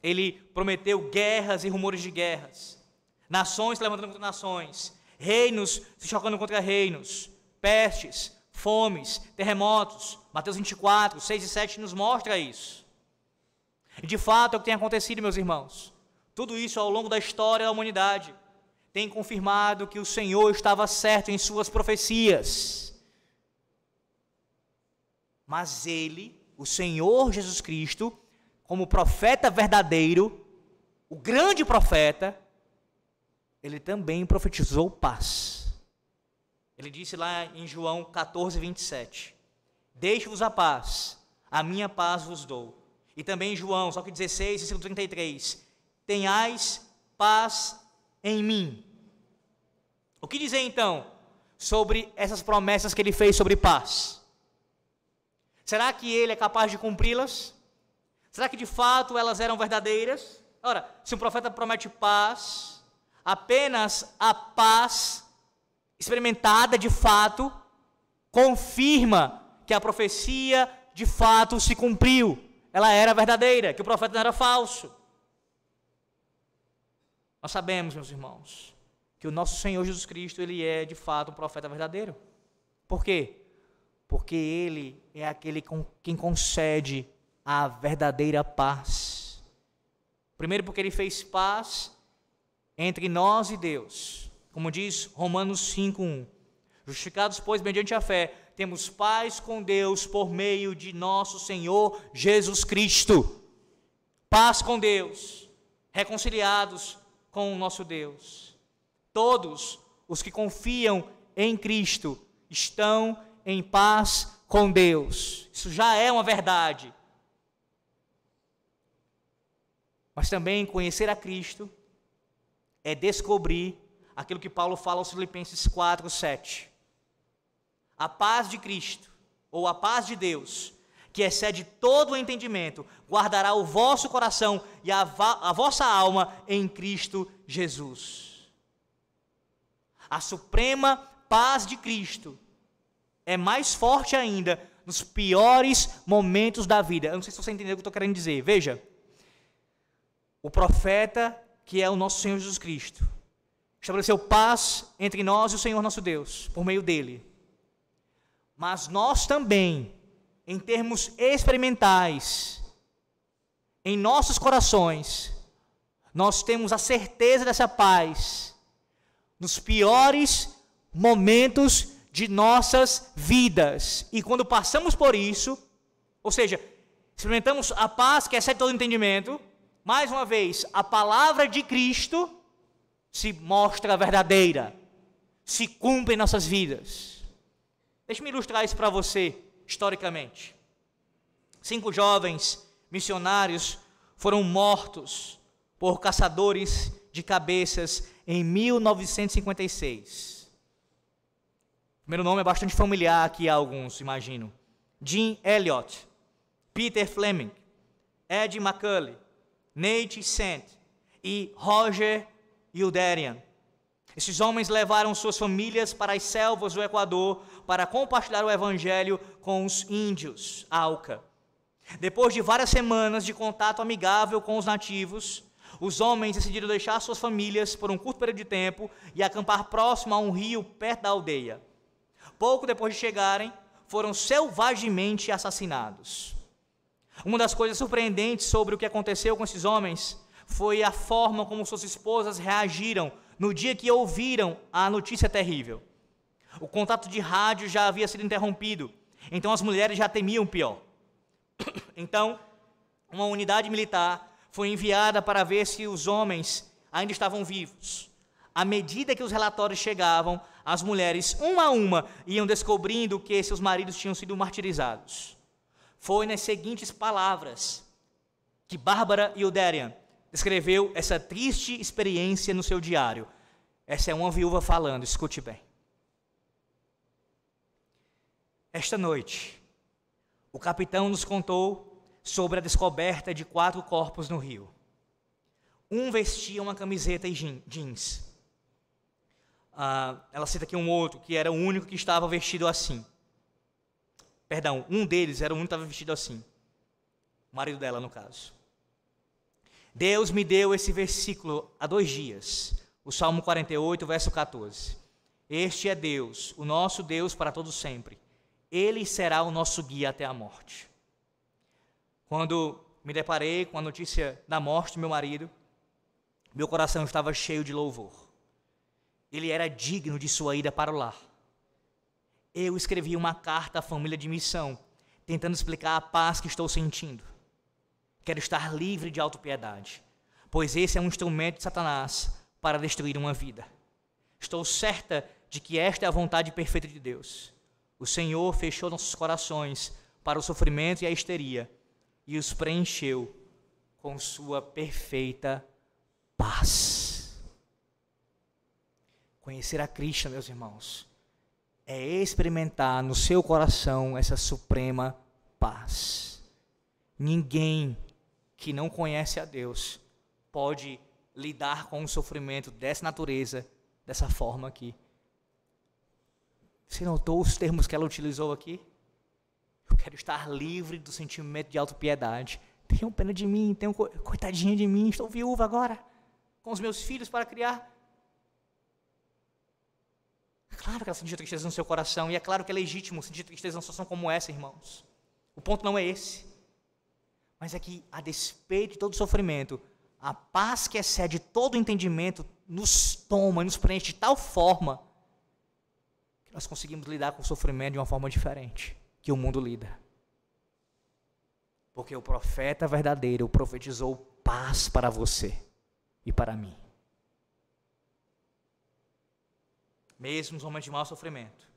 Ele prometeu guerras e rumores de guerras. Nações se levantando contra nações, reinos se chocando contra reinos, pestes, fomes, terremotos. Mateus 24, 6 e 7 nos mostra isso. E de fato é o que tem acontecido, meus irmãos. Tudo isso ao longo da história da humanidade tem confirmado que o Senhor estava certo em suas profecias. Mas ele, o Senhor Jesus Cristo, como profeta verdadeiro, o grande profeta, ele também profetizou paz. Ele disse lá em João 14, 27, deixe-vos a paz, a minha paz vos dou. E também em João, só que 16, versículo 33, tenhais paz em mim. O que dizer então sobre essas promessas que ele fez sobre paz? Será que ele é capaz de cumpri-las? Será que de fato elas eram verdadeiras? Ora, se um profeta promete paz, apenas a paz experimentada de fato confirma que a profecia de fato se cumpriu. Ela era verdadeira, que o profeta não era falso. Nós sabemos, meus irmãos, que o nosso Senhor Jesus Cristo, ele é de fato um profeta verdadeiro. Por quê? Porque ele é aquele quem concede a verdadeira paz. Primeiro, porque ele fez paz entre nós e Deus. Como diz Romanos 5:1. Justificados, pois, mediante a fé, temos paz com Deus por meio de nosso Senhor Jesus Cristo. Paz com Deus, reconciliados com o nosso Deus. Todos os que confiam em Cristo estão em paz com Deus. Isso já é uma verdade. Mas também conhecer a Cristo é descobrir aquilo que Paulo fala aos Filipenses 4, 7. A paz de Cristo, ou a paz de Deus, que excede todo o entendimento, guardará o vosso coração e a vossa alma em Cristo Jesus. A suprema paz de Cristo é mais forte ainda nos piores momentos da vida. Eu não sei se você entendeu o que eu estou querendo dizer. Veja, o profeta, que é o nosso Senhor Jesus Cristo, estabeleceu paz entre nós e o Senhor nosso Deus, por meio dele. Mas nós também, em termos experimentais, em nossos corações, nós temos a certeza dessa paz nos piores momentos de nossas vidas. E quando passamos por isso, ou seja, experimentamos a paz que excede todo entendimento, mais uma vez, a palavra de Cristo se mostra verdadeira, se cumpre em nossas vidas. Deixe-me ilustrar isso para você, historicamente. 5 jovens missionários foram mortos por caçadores de cabeças em 1956. O primeiro nome é bastante familiar aqui a alguns, imagino. Jim Elliot, Peter Fleming, Ed McCully, Nate Sant e Roger Youderian. Esses homens levaram suas famílias para as selvas do Equador para compartilhar o evangelho com os índios Auca. Depois de várias semanas de contato amigável com os nativos, os homens decidiram deixar suas famílias por um curto período de tempo e acampar próximo a um rio perto da aldeia. Pouco depois de chegarem, foram selvagemente assassinados. Uma das coisas surpreendentes sobre o que aconteceu com esses homens foi a forma como suas esposas reagiram no dia que ouviram a notícia terrível. O contato de rádio já havia sido interrompido, então as mulheres já temiam o pior. Então, uma unidade militar foi enviada para ver se os homens ainda estavam vivos. À medida que os relatórios chegavam, as mulheres, uma a uma, iam descobrindo que seus maridos tinham sido martirizados. Foi nas seguintes palavras que Bárbara Youderian descreveu essa triste experiência no seu diário. Essa é uma viúva falando, escute bem. Esta noite, o capitão nos contou sobre a descoberta de 4 corpos no rio. Um vestia uma camiseta e jeans. Ela cita aqui um outro, que era o único que estava vestido assim. Perdão, um deles era o único que estava vestido assim. O marido dela, no caso. Deus me deu esse versículo há 2 dias. O Salmo 48, verso 14. Este é Deus, o nosso Deus para todo sempre. Ele será o nosso guia até a morte. Quando me deparei com a notícia da morte do meu marido, meu coração estava cheio de louvor. Ele era digno de sua ida para o lar. Eu escrevi uma carta à família de missão, tentando explicar a paz que estou sentindo. Quero estar livre de autopiedade, pois esse é um instrumento de Satanás para destruir uma vida. Estou certa de que esta é a vontade perfeita de Deus. O Senhor fechou nossos corações para o sofrimento e a histeria e os preencheu com sua perfeita paz. Conhecer a Cristo, meus irmãos, é experimentar no seu coração essa suprema paz. Ninguém que não conhece a Deus pode lidar com um sofrimento dessa natureza, dessa forma aqui. Você notou os termos que ela utilizou aqui? Eu quero estar livre do sentimento de autopiedade. Tenham pena de mim, coitadinha de mim, estou viúva agora, com os meus filhos para criar. É claro que ela sentiu tristeza no seu coração, e é claro que é legítimo sentir tristeza numa situação como essa, irmãos. O ponto não é esse. Mas é que, a despeito de todo o sofrimento, a paz que excede todo o entendimento nos toma, nos preenche de tal forma que nós conseguimos lidar com o sofrimento de uma forma diferente que o mundo lida. Porque o profeta verdadeiro profetizou paz para você e para mim. Mesmo nos momentos de mau sofrimento,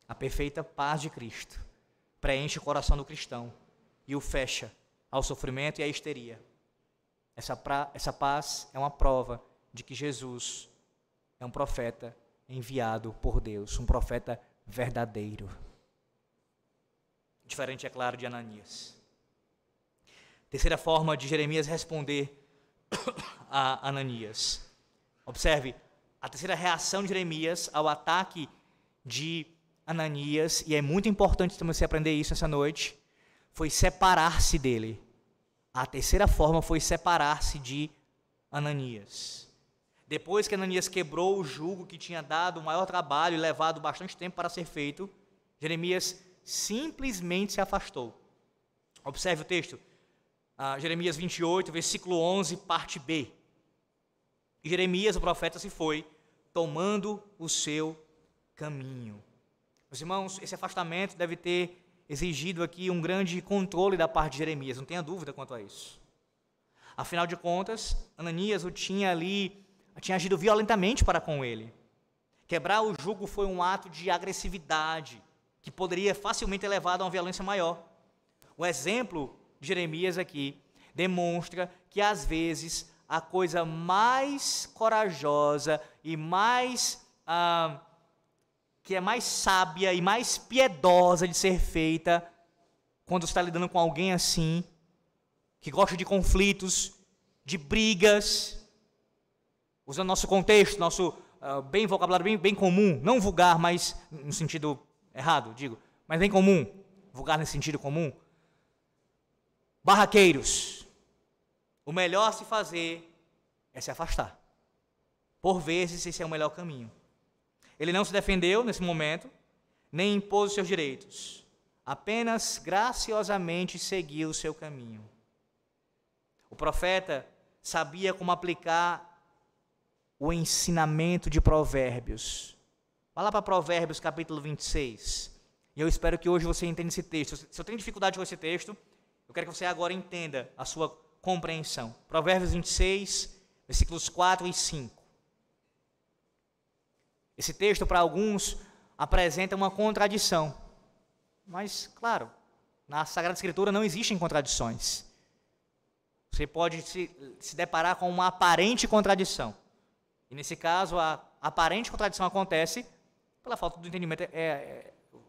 a perfeita paz de Cristo preenche o coração do cristão e o fecha ao sofrimento e à histeria. Essa paz é uma prova de que Jesus é um profeta enviado por Deus, um profeta verdadeiro. Diferente, é claro, de Ananias. Terceira forma de Jeremias responder a Ananias. Observe, A terceira reação de Jeremias ao ataque de Ananias, e é muito importante também você aprender isso essa noite, foi separar-se dele. A terceira forma foi separar-se de Ananias. Depois que Ananias quebrou o jugo que tinha dado o maior trabalho e levado bastante tempo para ser feito, Jeremias simplesmente se afastou. Observe o texto, Jeremias 28, versículo 11, parte B. E Jeremias, o profeta, se foi, tomando o seu caminho. Meus irmãos, esse afastamento deve ter exigido aqui um grande controle da parte de Jeremias, não tenha dúvida quanto a isso. Afinal de contas, Ananias tinha agido violentamente para com ele. Quebrar o jugo foi um ato de agressividade, que poderia facilmente ter levado a uma violência maior. O exemplo de Jeremias aqui demonstra que, às vezes, a coisa mais corajosa e que é mais sábia e mais piedosa de ser feita, quando você está lidando com alguém assim, que gosta de conflitos, de brigas, usando nosso contexto, nosso vocabulário bem comum, não vulgar, mas no sentido errado, mas bem comum, vulgar nesse sentido comum. Barraqueiros, o melhor a se fazer é se afastar. Por vezes, esse é o melhor caminho. Ele não se defendeu nesse momento, nem impôs os seus direitos. Apenas graciosamente seguiu o seu caminho. O profeta sabia como aplicar o ensinamento de Provérbios. Vá lá para Provérbios capítulo 26. E eu espero que hoje você entenda esse texto. Se eu tenho dificuldade com esse texto, eu quero que você agora entenda a sua compreensão. Provérbios 26, versículos 4 e 5. Esse texto, para alguns, apresenta uma contradição. Mas, claro, na Sagrada Escritura não existem contradições. Você pode se deparar com uma aparente contradição. E, nesse caso, a aparente contradição acontece pela falta do entendimento,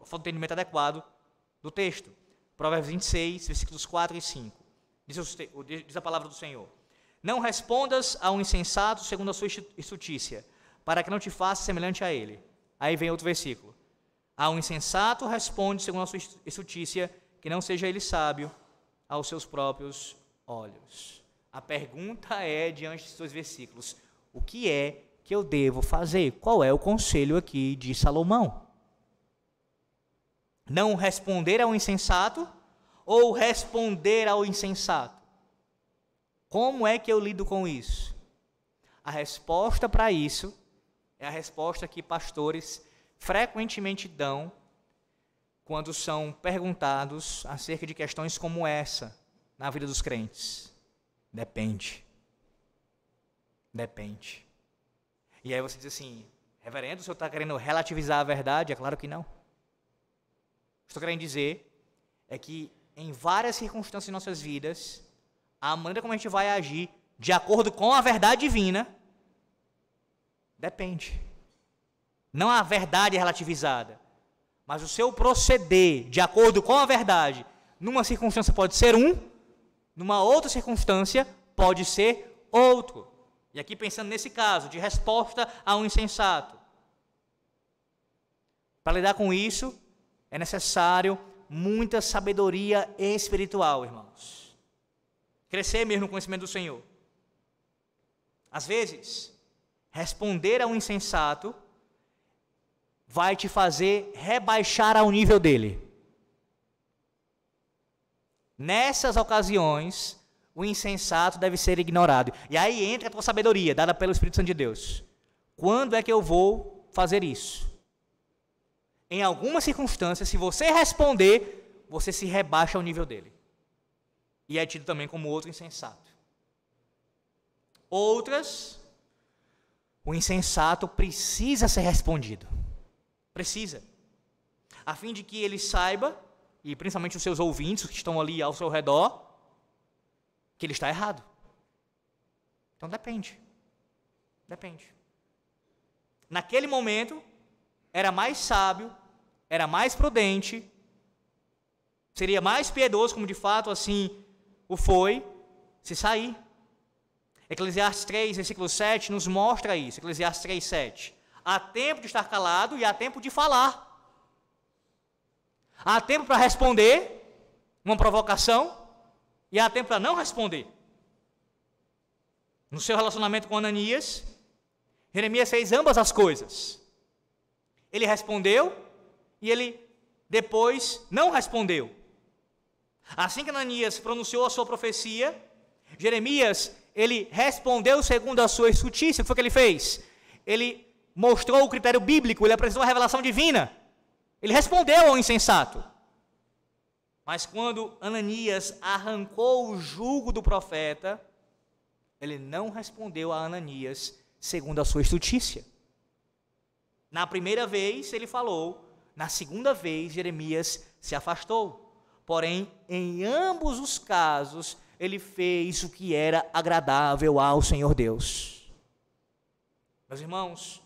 falta do entendimento adequado do texto. Provérbios 26, versículos 4 e 5. Diz a palavra do Senhor. Não respondas a um insensato segundo a sua estutícia, para que não te faça semelhante a ele. Aí vem outro versículo. A um insensato responde segundo a sua estutícia, que não seja ele sábio aos seus próprios olhos. A pergunta é, diante desses dois versículos, o que é que eu devo fazer? Qual é o conselho aqui de Salomão? Não responder ao insensato ou responder ao insensato? Como é que eu lido com isso? A resposta para isso é a resposta que pastores frequentemente dão quando são perguntados acerca de questões como essa na vida dos crentes. Depende. Depende. E aí você diz assim, reverendo, o senhor está querendo relativizar a verdade? É claro que não. Estou querendo dizer é que em várias circunstâncias de nossas vidas, a maneira como a gente vai agir de acordo com a verdade divina, depende. Não a verdade relativizada, mas o seu proceder de acordo com a verdade, numa circunstância pode ser numa outra circunstância pode ser outro. E aqui pensando nesse caso, de resposta a um insensato. Para lidar com isso, é necessário muita sabedoria espiritual, irmãos. Crescer mesmo no conhecimento do Senhor. Às vezes, responder a um insensato vai te fazer rebaixar ao nível dele. Nessas ocasiões, o insensato deve ser ignorado. E aí entra a tua sabedoria, dada pelo Espírito Santo de Deus. Quando é que eu vou fazer isso? Em alguma circunstância, se você responder, você se rebaixa ao nível dele. E é tido também como outro insensato. Outras, o insensato precisa ser respondido. Precisa. A fim de que ele saiba, e principalmente os seus ouvintes, que estão ali ao seu redor, que ele está errado. Então depende. Depende. Naquele momento, era mais sábio, era mais prudente, seria mais piedoso, como de fato assim o foi, se sair. Eclesiastes 3, versículo 7, nos mostra isso. Eclesiastes 3, 7. Há tempo de estar calado e há tempo de falar. Há tempo para responder uma provocação e há tempo para não responder. No seu relacionamento com Ananias, Jeremias fez ambas as coisas. Ele respondeu e ele depois não respondeu. Assim que Ananias pronunciou a sua profecia, Jeremias, ele respondeu segundo a sua estultícia. O que foi que ele fez? Ele mostrou o critério bíblico, ele apresentou a revelação divina. Ele respondeu ao insensato. Mas quando Ananias arrancou o jugo do profeta, ele não respondeu a Ananias segundo a sua estultícia. Na primeira vez ele falou, na segunda vez Jeremias se afastou. Porém, em ambos os casos, ele fez o que era agradável ao Senhor Deus. Meus irmãos,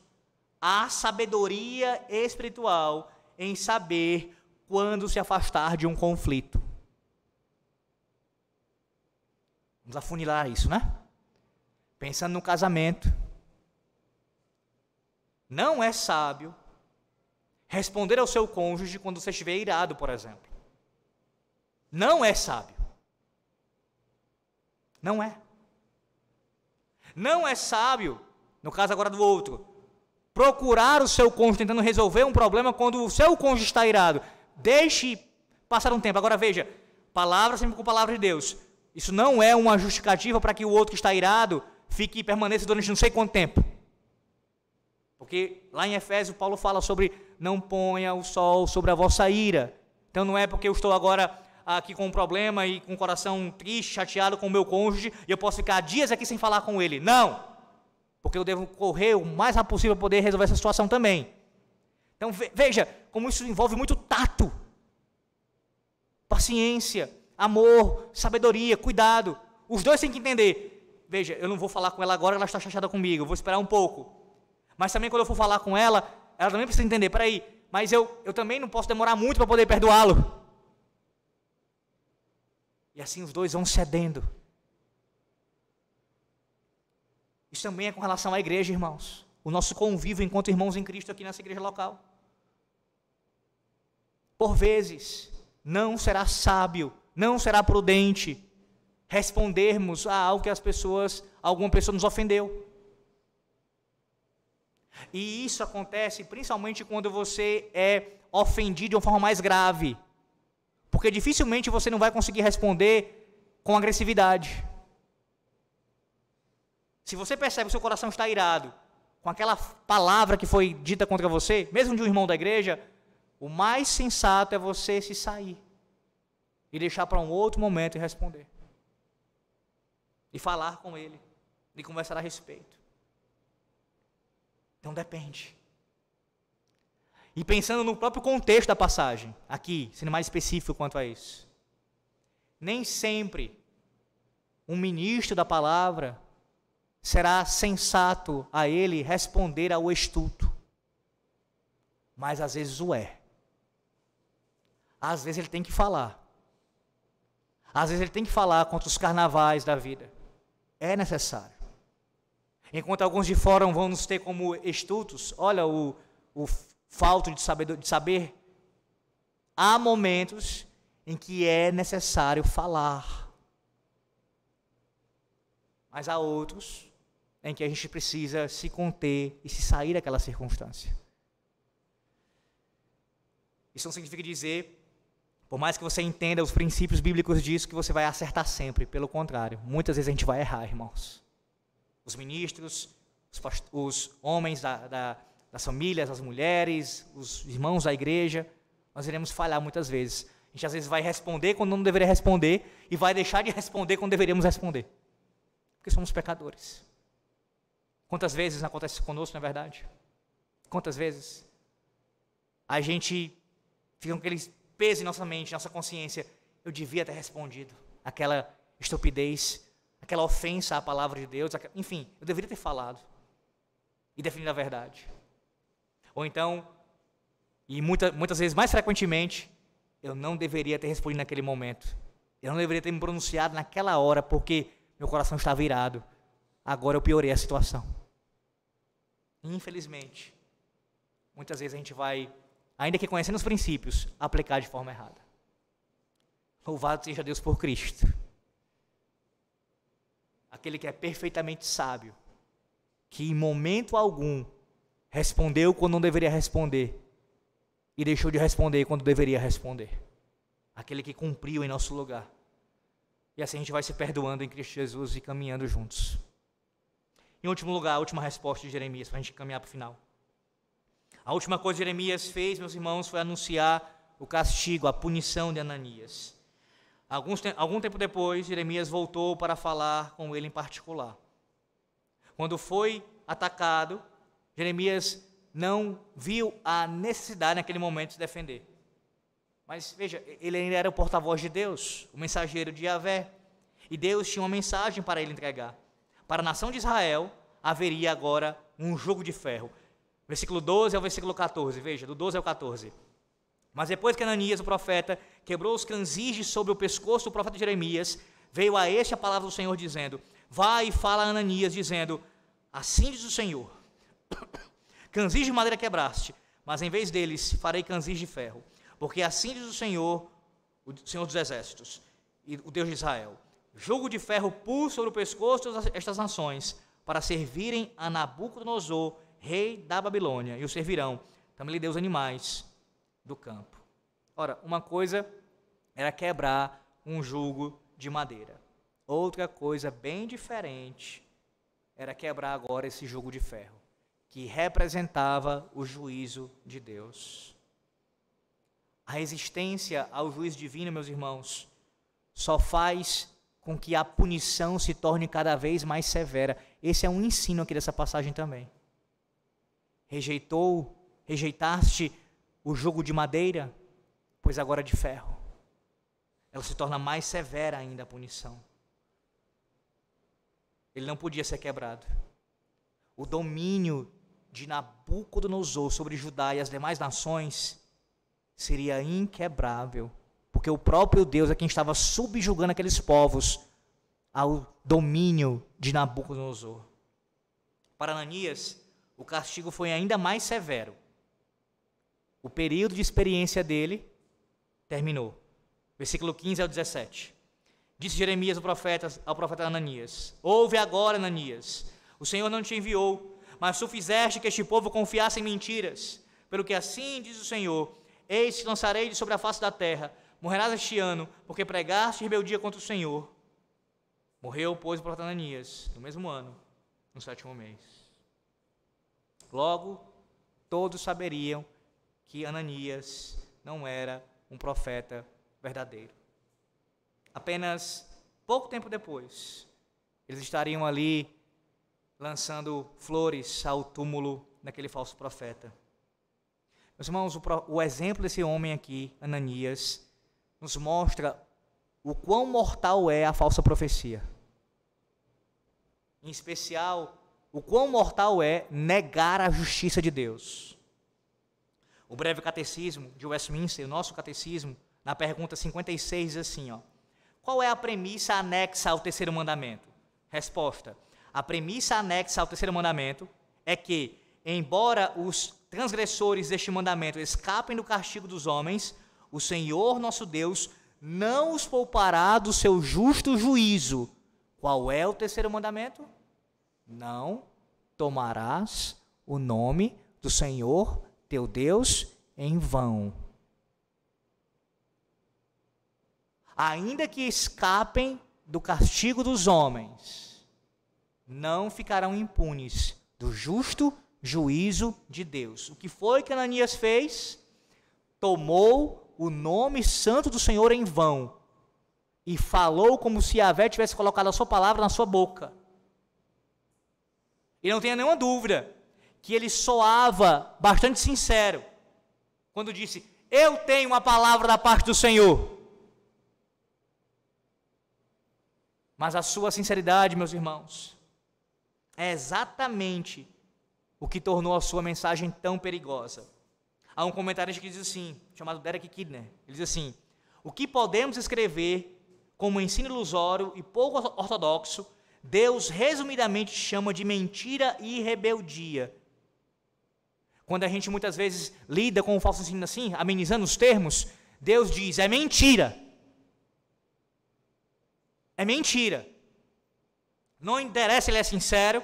há sabedoria espiritual em saber quando se afastar de um conflito. Vamos afunilar isso, né? Pensando no casamento. Não é sábio responder ao seu cônjuge quando você estiver irado, por exemplo. Não é sábio. Não é. Não é sábio, no caso agora do outro, procurar o seu cônjuge tentando resolver um problema quando o seu cônjuge está irado. Deixe passar um tempo. Agora veja, palavra sempre com a palavra de Deus. Isso não é uma justificativa para que o outro que está irado fique e permaneça durante não sei quanto tempo. Porque lá em Efésios Paulo fala sobre não ponha o sol sobre a vossa ira. Então não é porque eu estou agora aqui com um problema e com o coração triste, chateado com o meu cônjuge, e eu posso ficar dias aqui sem falar com ele. Não! Porque eu devo correr o mais rápido possível para poder resolver essa situação também. Então veja como isso envolve muito tato, paciência, amor, sabedoria, cuidado. Os dois têm que entender. Veja, eu não vou falar com ela agora, ela está chateada comigo, eu vou esperar um pouco. Mas também quando eu for falar com ela, ela também precisa entender, peraí, mas eu também não posso demorar muito para poder perdoá-lo. E assim os dois vão cedendo. Isso também é com relação à igreja, irmãos. O nosso convívio enquanto irmãos em Cristo aqui nessa igreja local. Por vezes, não será sábio, não será prudente respondermos a algo que alguma pessoa nos ofendeu. E isso acontece principalmente quando você é ofendido de uma forma mais grave. Porque dificilmente você não vai conseguir responder com agressividade. Se você percebe que o seu coração está irado com aquela palavra que foi dita contra você, mesmo de um irmão da igreja, o mais sensato é você se sair e deixar para um outro momento e responder. E falar com ele, e conversar a respeito. Então depende. E pensando no próprio contexto da passagem, aqui, sendo mais específico quanto a isso. Nem sempre um ministro da palavra será sensato a ele responder ao estulto. Mas às vezes o é. Às vezes ele tem que falar. Às vezes ele tem que falar contra os carnavais da vida. É necessário. Enquanto alguns de fora vão nos ter como estultos, olha o falto de saber, há momentos em que é necessário falar. Mas há outros em que a gente precisa se conter e se sair daquela circunstância. Isso não significa dizer, por mais que você entenda os princípios bíblicos disso, que você vai acertar sempre. Pelo contrário, muitas vezes a gente vai errar, irmãos. Os ministros, os homens das famílias, as mulheres, os irmãos da igreja, nós iremos falhar muitas vezes. A gente às vezes vai responder quando não deveria responder e vai deixar de responder quando deveríamos responder. Porque somos pecadores. Quantas vezes não acontece conosco, não é verdade? Quantas vezes a gente fica com aquele peso em nossa mente, nossa consciência, eu devia ter respondido aquela estupidez, aquela ofensa à palavra de Deus, enfim, eu deveria ter falado e definido a verdade. Ou então, e muitas vezes, mais frequentemente, eu não deveria ter respondido naquele momento. Eu não deveria ter me pronunciado naquela hora, porque meu coração estava irado. agora eu piorei a situação. Infelizmente, muitas vezes a gente vai, ainda que conhecendo os princípios, aplicar de forma errada. Louvado seja Deus por Cristo. Aquele que é perfeitamente sábio, que em momento algum respondeu quando não deveria responder e deixou de responder quando deveria responder. Aquele que cumpriu em nosso lugar. E assim a gente vai se perdoando em Cristo Jesus e caminhando juntos. Em último lugar, a última resposta de Jeremias, para a gente caminhar para o final. A última coisa que Jeremias fez, meus irmãos, foi anunciar o castigo, a punição de Ananias. Algum tempo depois, Jeremias voltou para falar com ele em particular. Quando foi atacado, Jeremias não viu a necessidade naquele momento de se defender. Mas veja, ele ainda era o porta-voz de Deus, o mensageiro de Yahvé. E Deus tinha uma mensagem para ele entregar. Para a nação de Israel, haveria agora um jugo de ferro. Versículo 12 ao versículo 14, veja, do 12 ao 14. Mas depois que Ananias, o profeta, quebrou os canziges sobre o pescoço do profeta Jeremias, veio a este a palavra do Senhor dizendo: vai e fala a Ananias, dizendo: assim diz o Senhor, canzige de madeira quebraste, mas em vez deles farei canzige de ferro, porque assim diz o Senhor dos exércitos, e o Deus de Israel: jugo de ferro pus sobre o pescoço destas nações, para servirem a Nabucodonosor, rei da Babilônia, e o servirão. Também lhe deu os animais do campo. Ora, uma coisa era quebrar um jugo de madeira. Outra coisa bem diferente era quebrar agora esse jugo de ferro, que representava o juízo de Deus. A resistência ao juízo divino, meus irmãos, só faz com que a punição se torne cada vez mais severa. Esse é um ensino aqui dessa passagem também. Rejeitaste o jugo de madeira, pois agora de ferro. Ela se torna mais severa ainda a punição. Ele não podia ser quebrado. O domínio de Nabucodonosor sobre Judá e as demais nações seria inquebrável, porque o próprio Deus é quem estava subjugando aqueles povos ao domínio de Nabucodonosor. Para Ananias, o castigo foi ainda mais severo. O período de experiência dele terminou. Versículo 15 ao 17. Disse Jeremias ao profeta Ananias: ouve agora, Ananias, o Senhor não te enviou, mas tu fizeste que este povo confiasse em mentiras. Pelo que assim diz o Senhor: eis que lançarei de sobre a face da terra, morrerás este ano, porque pregaste rebeldia contra o Senhor. Morreu, pois, o profeta Ananias, no mesmo ano, no 7º mês. Logo, todos saberiam que Ananias não era um profeta verdadeiro. Apenas pouco tempo depois, eles estariam ali lançando flores ao túmulo daquele falso profeta. Meus irmãos, o exemplo desse homem aqui, Ananias, nos mostra o quão mortal é a falsa profecia. Em especial, o quão mortal é negar a justiça de Deus. O breve catecismo de Westminster, o nosso catecismo, na pergunta 56, diz assim, qual é a premissa anexa ao terceiro mandamento? Resposta: a premissa anexa ao terceiro mandamento é que, embora os transgressores deste mandamento escapem do castigo dos homens, o Senhor nosso Deus não os poupará do seu justo juízo. Qual é o terceiro mandamento? Não tomarás o nome do Senhor teu Deus em vão. Ainda que escapem do castigo dos homens, não ficarão impunes do justo juízo de Deus. O que foi que Ananias fez? Tomou o nome santo do Senhor em vão e falou como se Yahvé tivesse colocado a sua palavra na sua boca. E não tenha nenhuma dúvida que ele soava bastante sincero quando disse: eu tenho uma palavra da parte do Senhor. Mas a sua sinceridade, meus irmãos, é exatamente o que tornou a sua mensagem tão perigosa. Há um comentarista que diz assim, chamado Derek Kidner, ele diz assim: o que podemos escrever como ensino ilusório e pouco ortodoxo Deus resumidamente chama de mentira e rebeldia. Quando a gente muitas vezes lida com o falso ensino assim, amenizando os termos, Deus diz, é mentira. É mentira. Não interessa se ele é sincero,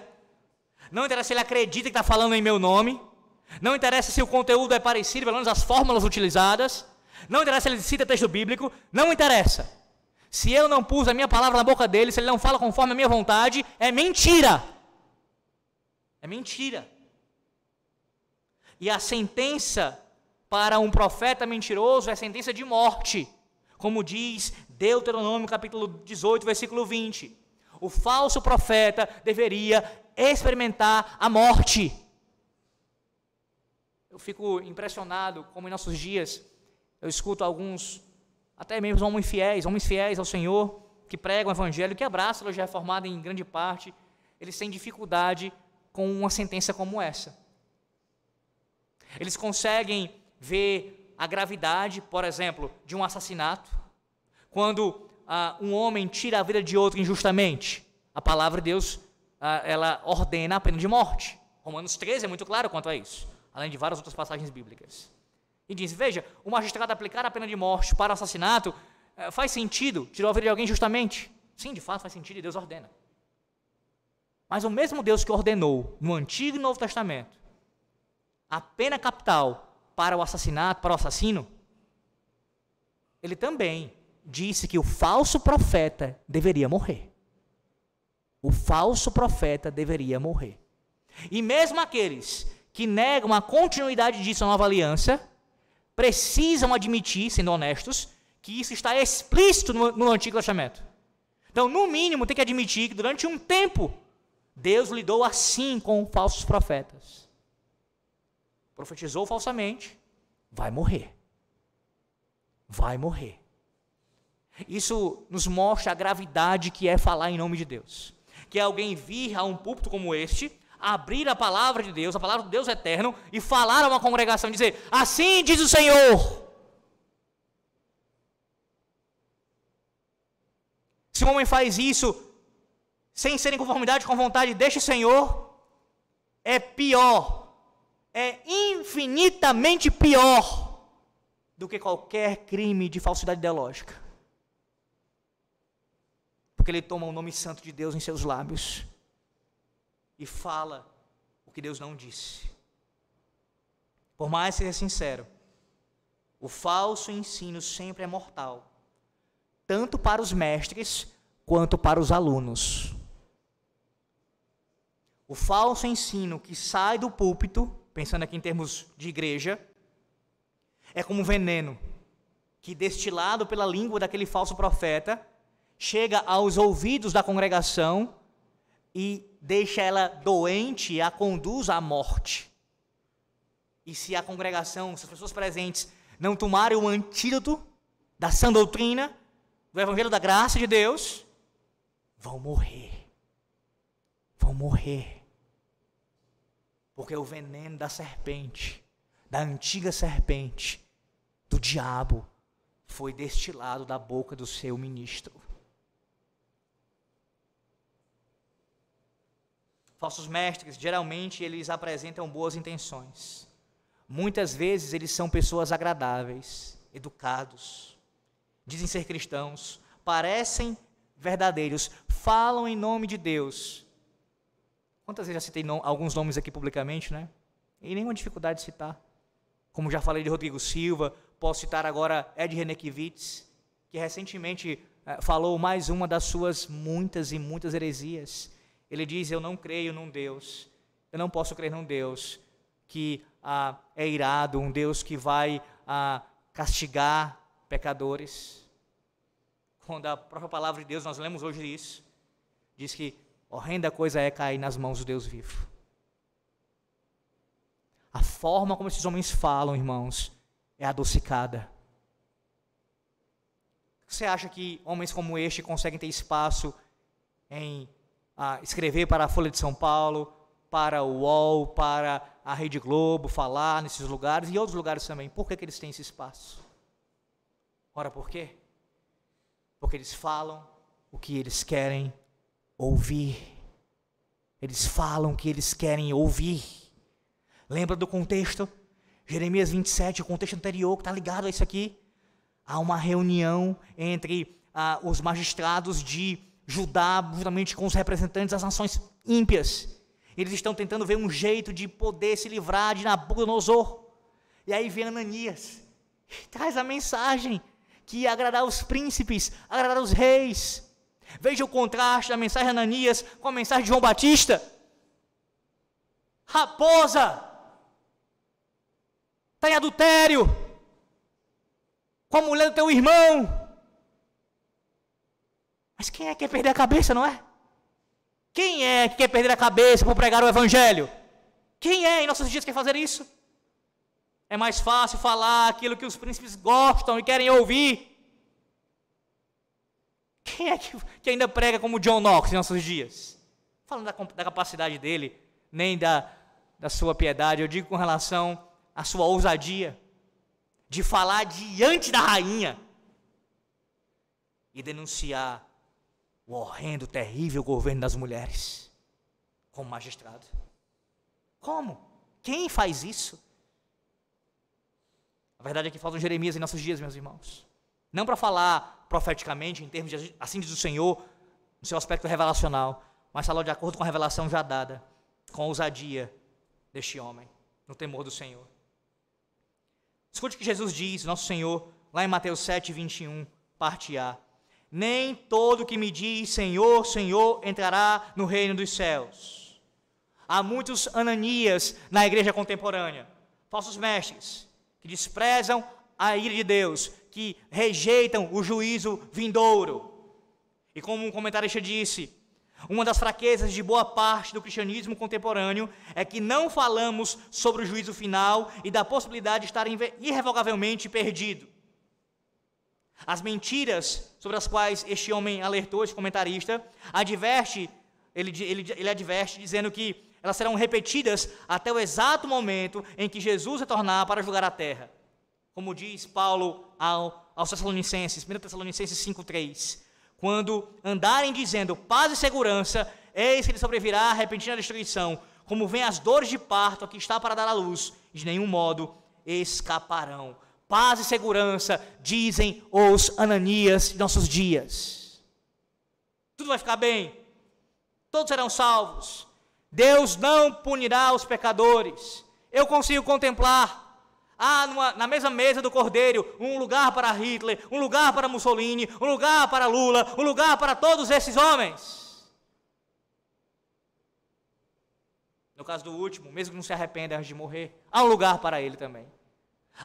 não interessa se ele acredita que está falando em meu nome, não interessa se o conteúdo é parecido, pelo menos as fórmulas utilizadas, não interessa se ele cita texto bíblico, não interessa. Se eu não pus a minha palavra na boca dele, se ele não fala conforme a minha vontade, é mentira. É mentira. E a sentença para um profeta mentiroso é sentença de morte, como diz Deuteronômio capítulo 18, versículo 20. O falso profeta deveria experimentar a morte. Eu fico impressionado como em nossos dias eu escuto alguns, até mesmo homens fiéis ao Senhor, que pregam o evangelho, que abraçam a teologia reformada em grande parte, eles têm dificuldade com uma sentença como essa. Eles conseguem ver a gravidade, por exemplo, de um assassinato, quando um homem tira a vida de outro injustamente. A palavra de Deus, ela ordena a pena de morte. Romanos 13 é muito claro quanto a isso, além de várias outras passagens bíblicas. E diz, veja, o magistrado aplicar a pena de morte para o assassinato, faz sentido, tirou a vida de alguém injustamente? Sim, de fato faz sentido e Deus ordena. Mas o mesmo Deus que ordenou no Antigo e Novo Testamento a pena capital para o assassinato, para o assassino, ele também disse que o falso profeta deveria morrer. O falso profeta deveria morrer. E mesmo aqueles que negam a continuidade disso na nova aliança, precisam admitir, sendo honestos, que isso está explícito no Antigo Testamento. Então, no mínimo, tem que admitir que durante um tempo, Deus lidou assim com falsos profetas. Profetizou falsamente, vai morrer. Vai morrer. Isso nos mostra a gravidade que é falar em nome de Deus. Que é alguém vir a um púlpito como este, abrir a palavra de Deus, a palavra do Deus eterno, e falar a uma congregação e dizer, assim diz o Senhor. Se um homem faz isso, sem ser em conformidade com a vontade deste Senhor, é pior, é infinitamente pior do que qualquer crime de falsidade ideológica. Porque ele toma o nome santo de Deus em seus lábios e fala o que Deus não disse. Por mais que seja sincero, o falso ensino sempre é mortal, tanto para os mestres quanto para os alunos. O falso ensino que sai do púlpito, pensando aqui em termos de igreja, é como um veneno que, destilado pela língua daquele falso profeta, chega aos ouvidos da congregação e deixa ela doente e a conduz à morte. E se a congregação, se as pessoas presentes não tomarem o antídoto da sã doutrina, do evangelho da graça de Deus, vão morrer. Vão morrer. Porque o veneno da serpente, da antiga serpente, do diabo, foi destilado da boca do seu ministro. Falsos mestres, geralmente, eles apresentam boas intenções. Muitas vezes, eles são pessoas agradáveis, educados, dizem ser cristãos, parecem verdadeiros, falam em nome de Deus. Quantas vezes já citei alguns nomes aqui publicamente, né? E nenhuma dificuldade de citar. Como já falei de Rodrigo Silva, posso citar agora Ed Renekiewicz, que recentemente falou mais uma das suas muitas e muitas heresias. Ele diz, eu não creio num Deus, eu não posso crer num Deus que é irado, um Deus que vai castigar pecadores. Quando a própria palavra de Deus, nós lemos hoje isso, diz que horrenda coisa é cair nas mãos do Deus vivo. A forma como esses homens falam, irmãos, é adocicada. Você acha que homens como este conseguem ter espaço em escrever para a Folha de São Paulo, para o UOL, para a Rede Globo, falar nesses lugares e outros lugares também? Por que eles têm esse espaço? Ora, por quê? Porque eles falam o que eles querem ouvir. Eles falam que eles querem ouvir. Lembra do contexto? Jeremias 27, o contexto anterior que está ligado a isso aqui. Há uma reunião entre os magistrados de Judá, juntamente com os representantes das nações ímpias. Eles estão tentando ver um jeito de poder se livrar de Nabucodonosor. E aí vem Ananias, traz a mensagem que ia agradar os príncipes, agradar os reis. Veja o contraste da mensagem de Ananias com a mensagem de João Batista. Raposa está em adultério com a mulher do teu irmão. Mas quem é que quer perder a cabeça, não é? Quem é que quer perder a cabeça por pregar o evangelho? Quem é em nossos dias que quer fazer isso? É mais fácil falar aquilo que os príncipes gostam e querem ouvir. Quem é que ainda prega como John Knox em nossos dias? Falando da capacidade dele, nem da sua piedade, eu digo com relação à sua ousadia de falar diante da rainha e denunciar o horrendo, terrível governo das mulheres como magistrado. Como? Quem faz isso? A verdade é que falta um Jeremias em nossos dias, meus irmãos. Não para falar profeticamente, em termos de assim diz o Senhor, no seu aspecto revelacional, mas falar de acordo com a revelação já dada, com a ousadia deste homem, no temor do Senhor. Escute o que Jesus diz, nosso Senhor, lá em Mateus 7, 21, parte A. Nem todo que me diz Senhor, Senhor, entrará no reino dos céus. Há muitos Ananias na igreja contemporânea, falsos mestres, que desprezam a ira de Deus, que rejeitam o juízo vindouro. E como um comentarista disse, uma das fraquezas de boa parte do cristianismo contemporâneo é que não falamos sobre o juízo final e da possibilidade de estar irrevogavelmente perdido. As mentiras sobre as quais este homem alertou, esse comentarista, ele adverte dizendo que elas serão repetidas até o exato momento em que Jesus retornar para julgar a terra. Como diz Paulo aos Tessalonicenses, 1 Tessalonicenses 5,3, quando andarem dizendo paz e segurança, eis que lhe sobrevirá a repentina destruição, como vem as dores de parto, aqui está para dar à luz, e de nenhum modo escaparão. Paz e segurança, dizem os Ananias de nossos dias. Tudo vai ficar bem, todos serão salvos, Deus não punirá os pecadores. Eu consigo contemplar, na mesma mesa do Cordeiro, um lugar para Hitler, um lugar para Mussolini, um lugar para Lula, um lugar para todos esses homens. No caso do último, mesmo que não se arrependa antes de morrer, há um lugar para ele também.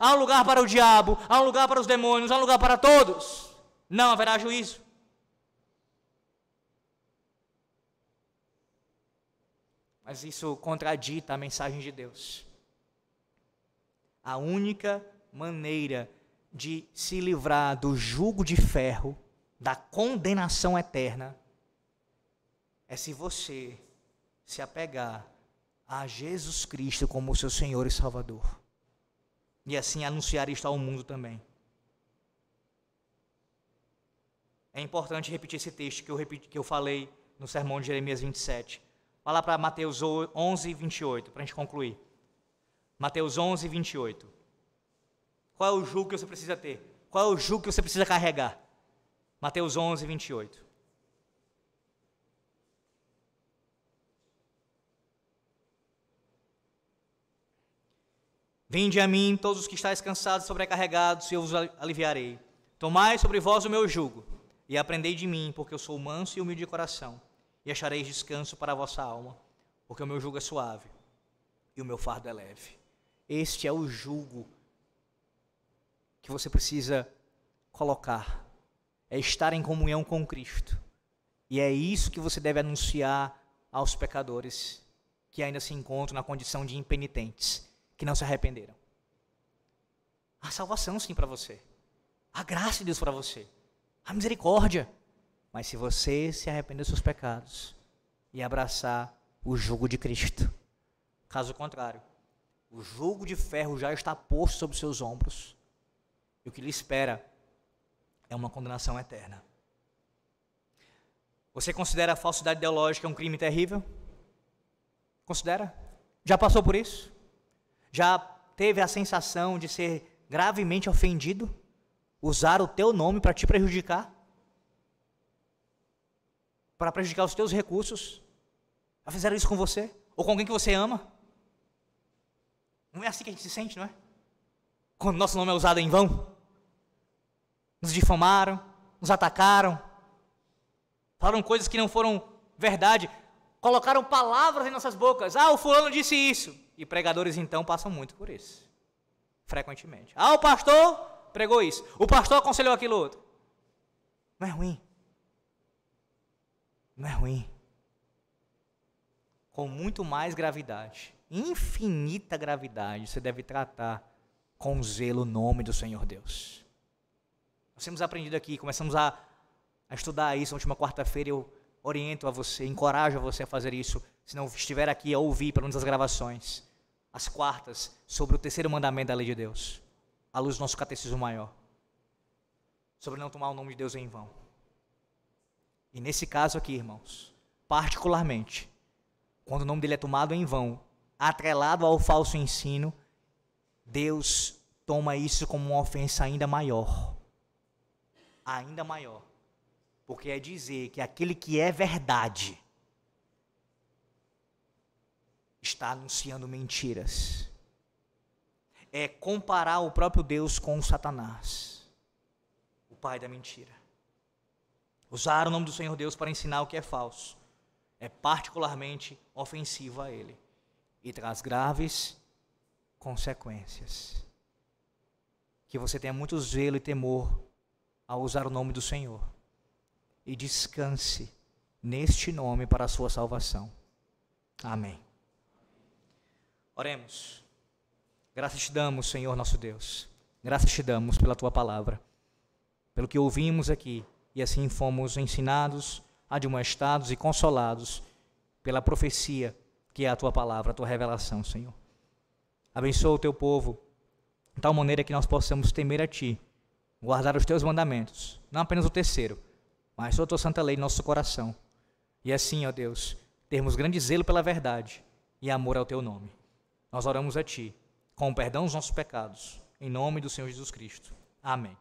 Há um lugar para o diabo, há um lugar para os demônios, há um lugar para todos. Não haverá juízo. Mas isso contradita a mensagem de Deus. A única maneira de se livrar do jugo de ferro, da condenação eterna, é se você se apegar a Jesus Cristo como seu Senhor e Salvador. E assim anunciar isto ao mundo também. É importante repetir esse texto que eu falei no sermão de Jeremias 27. Vai lá para Mateus 11, 28, para a gente concluir. Mateus 11, 28. Qual é o jugo que você precisa ter? Qual é o jugo que você precisa carregar? Mateus 11, 28. Vinde a mim, todos os que estáis cansados e sobrecarregados, e eu vos aliviarei. Tomai sobre vós o meu jugo, e aprendei de mim, porque eu sou manso e humilde de coração, e achareis descanso para a vossa alma, porque o meu jugo é suave, e o meu fardo é leve. Este é o jugo que você precisa colocar, é estar em comunhão com Cristo, e é isso que você deve anunciar aos pecadores, que ainda se encontram na condição de impenitentes, que não se arrependeram. Há salvação sim para você, a graça de Deus para você, a misericórdia, mas se você se arrepender dos seus pecados e abraçar o jugo de Cristo, caso contrário, o jugo de ferro já está posto sobre os seus ombros, e o que lhe espera é uma condenação eterna. Você considera a falsidade ideológica um crime terrível? Considera? Já passou por isso? Já teve a sensação de ser gravemente ofendido? Usar o teu nome para te prejudicar? Para prejudicar os teus recursos? Já fizeram isso com você? Ou com alguém que você ama? Não é assim que a gente se sente, não é? Quando nosso nome é usado em vão? Nos difamaram, nos atacaram, falaram coisas que não foram verdade, colocaram palavras em nossas bocas. O fulano disse isso. E pregadores então passam muito por isso, frequentemente. O pastor pregou isso, o pastor aconselhou aquilo outro. Não é ruim? Não é ruim? Com muito mais gravidade, infinita gravidade, você deve tratar com zelo o nome do Senhor Deus. Nós temos aprendido aqui, começamos a estudar isso na última quarta-feira. Eu oriento a você, encorajo a você a fazer isso, se não estiver aqui a ouvir pelo menos as gravações, as quartas, sobre o terceiro mandamento da lei de Deus, à luz do nosso catecismo maior, sobre não tomar o nome de Deus em vão. E nesse caso aqui, irmãos, particularmente, quando o nome dele é tomado em vão, atrelado ao falso ensino, Deus toma isso como uma ofensa ainda maior. Ainda maior. Porque é dizer que aquele que é verdade está anunciando mentiras. É comparar o próprio Deus com o Satanás, o pai da mentira. Usar o nome do Senhor Deus para ensinar o que é falso é particularmente ofensivo a ele e traz graves consequências. Que você tenha muito zelo e temor ao usar o nome do Senhor e descanse neste nome para a sua salvação. Amém. Oremos. Graças te damos, Senhor nosso Deus. Graças te damos pela tua palavra, pelo que ouvimos aqui, e assim fomos ensinados, admoestados e consolados pela profecia que é a tua palavra, a tua revelação, Senhor. Abençoa o teu povo de tal maneira que nós possamos temer a ti, guardar os teus mandamentos, não apenas o terceiro, mas toda a tua santa lei em nosso coração. E assim, ó Deus, termos grande zelo pela verdade e amor ao teu nome. Nós oramos a ti, com o perdão dos nossos pecados, em nome do Senhor Jesus Cristo. Amém.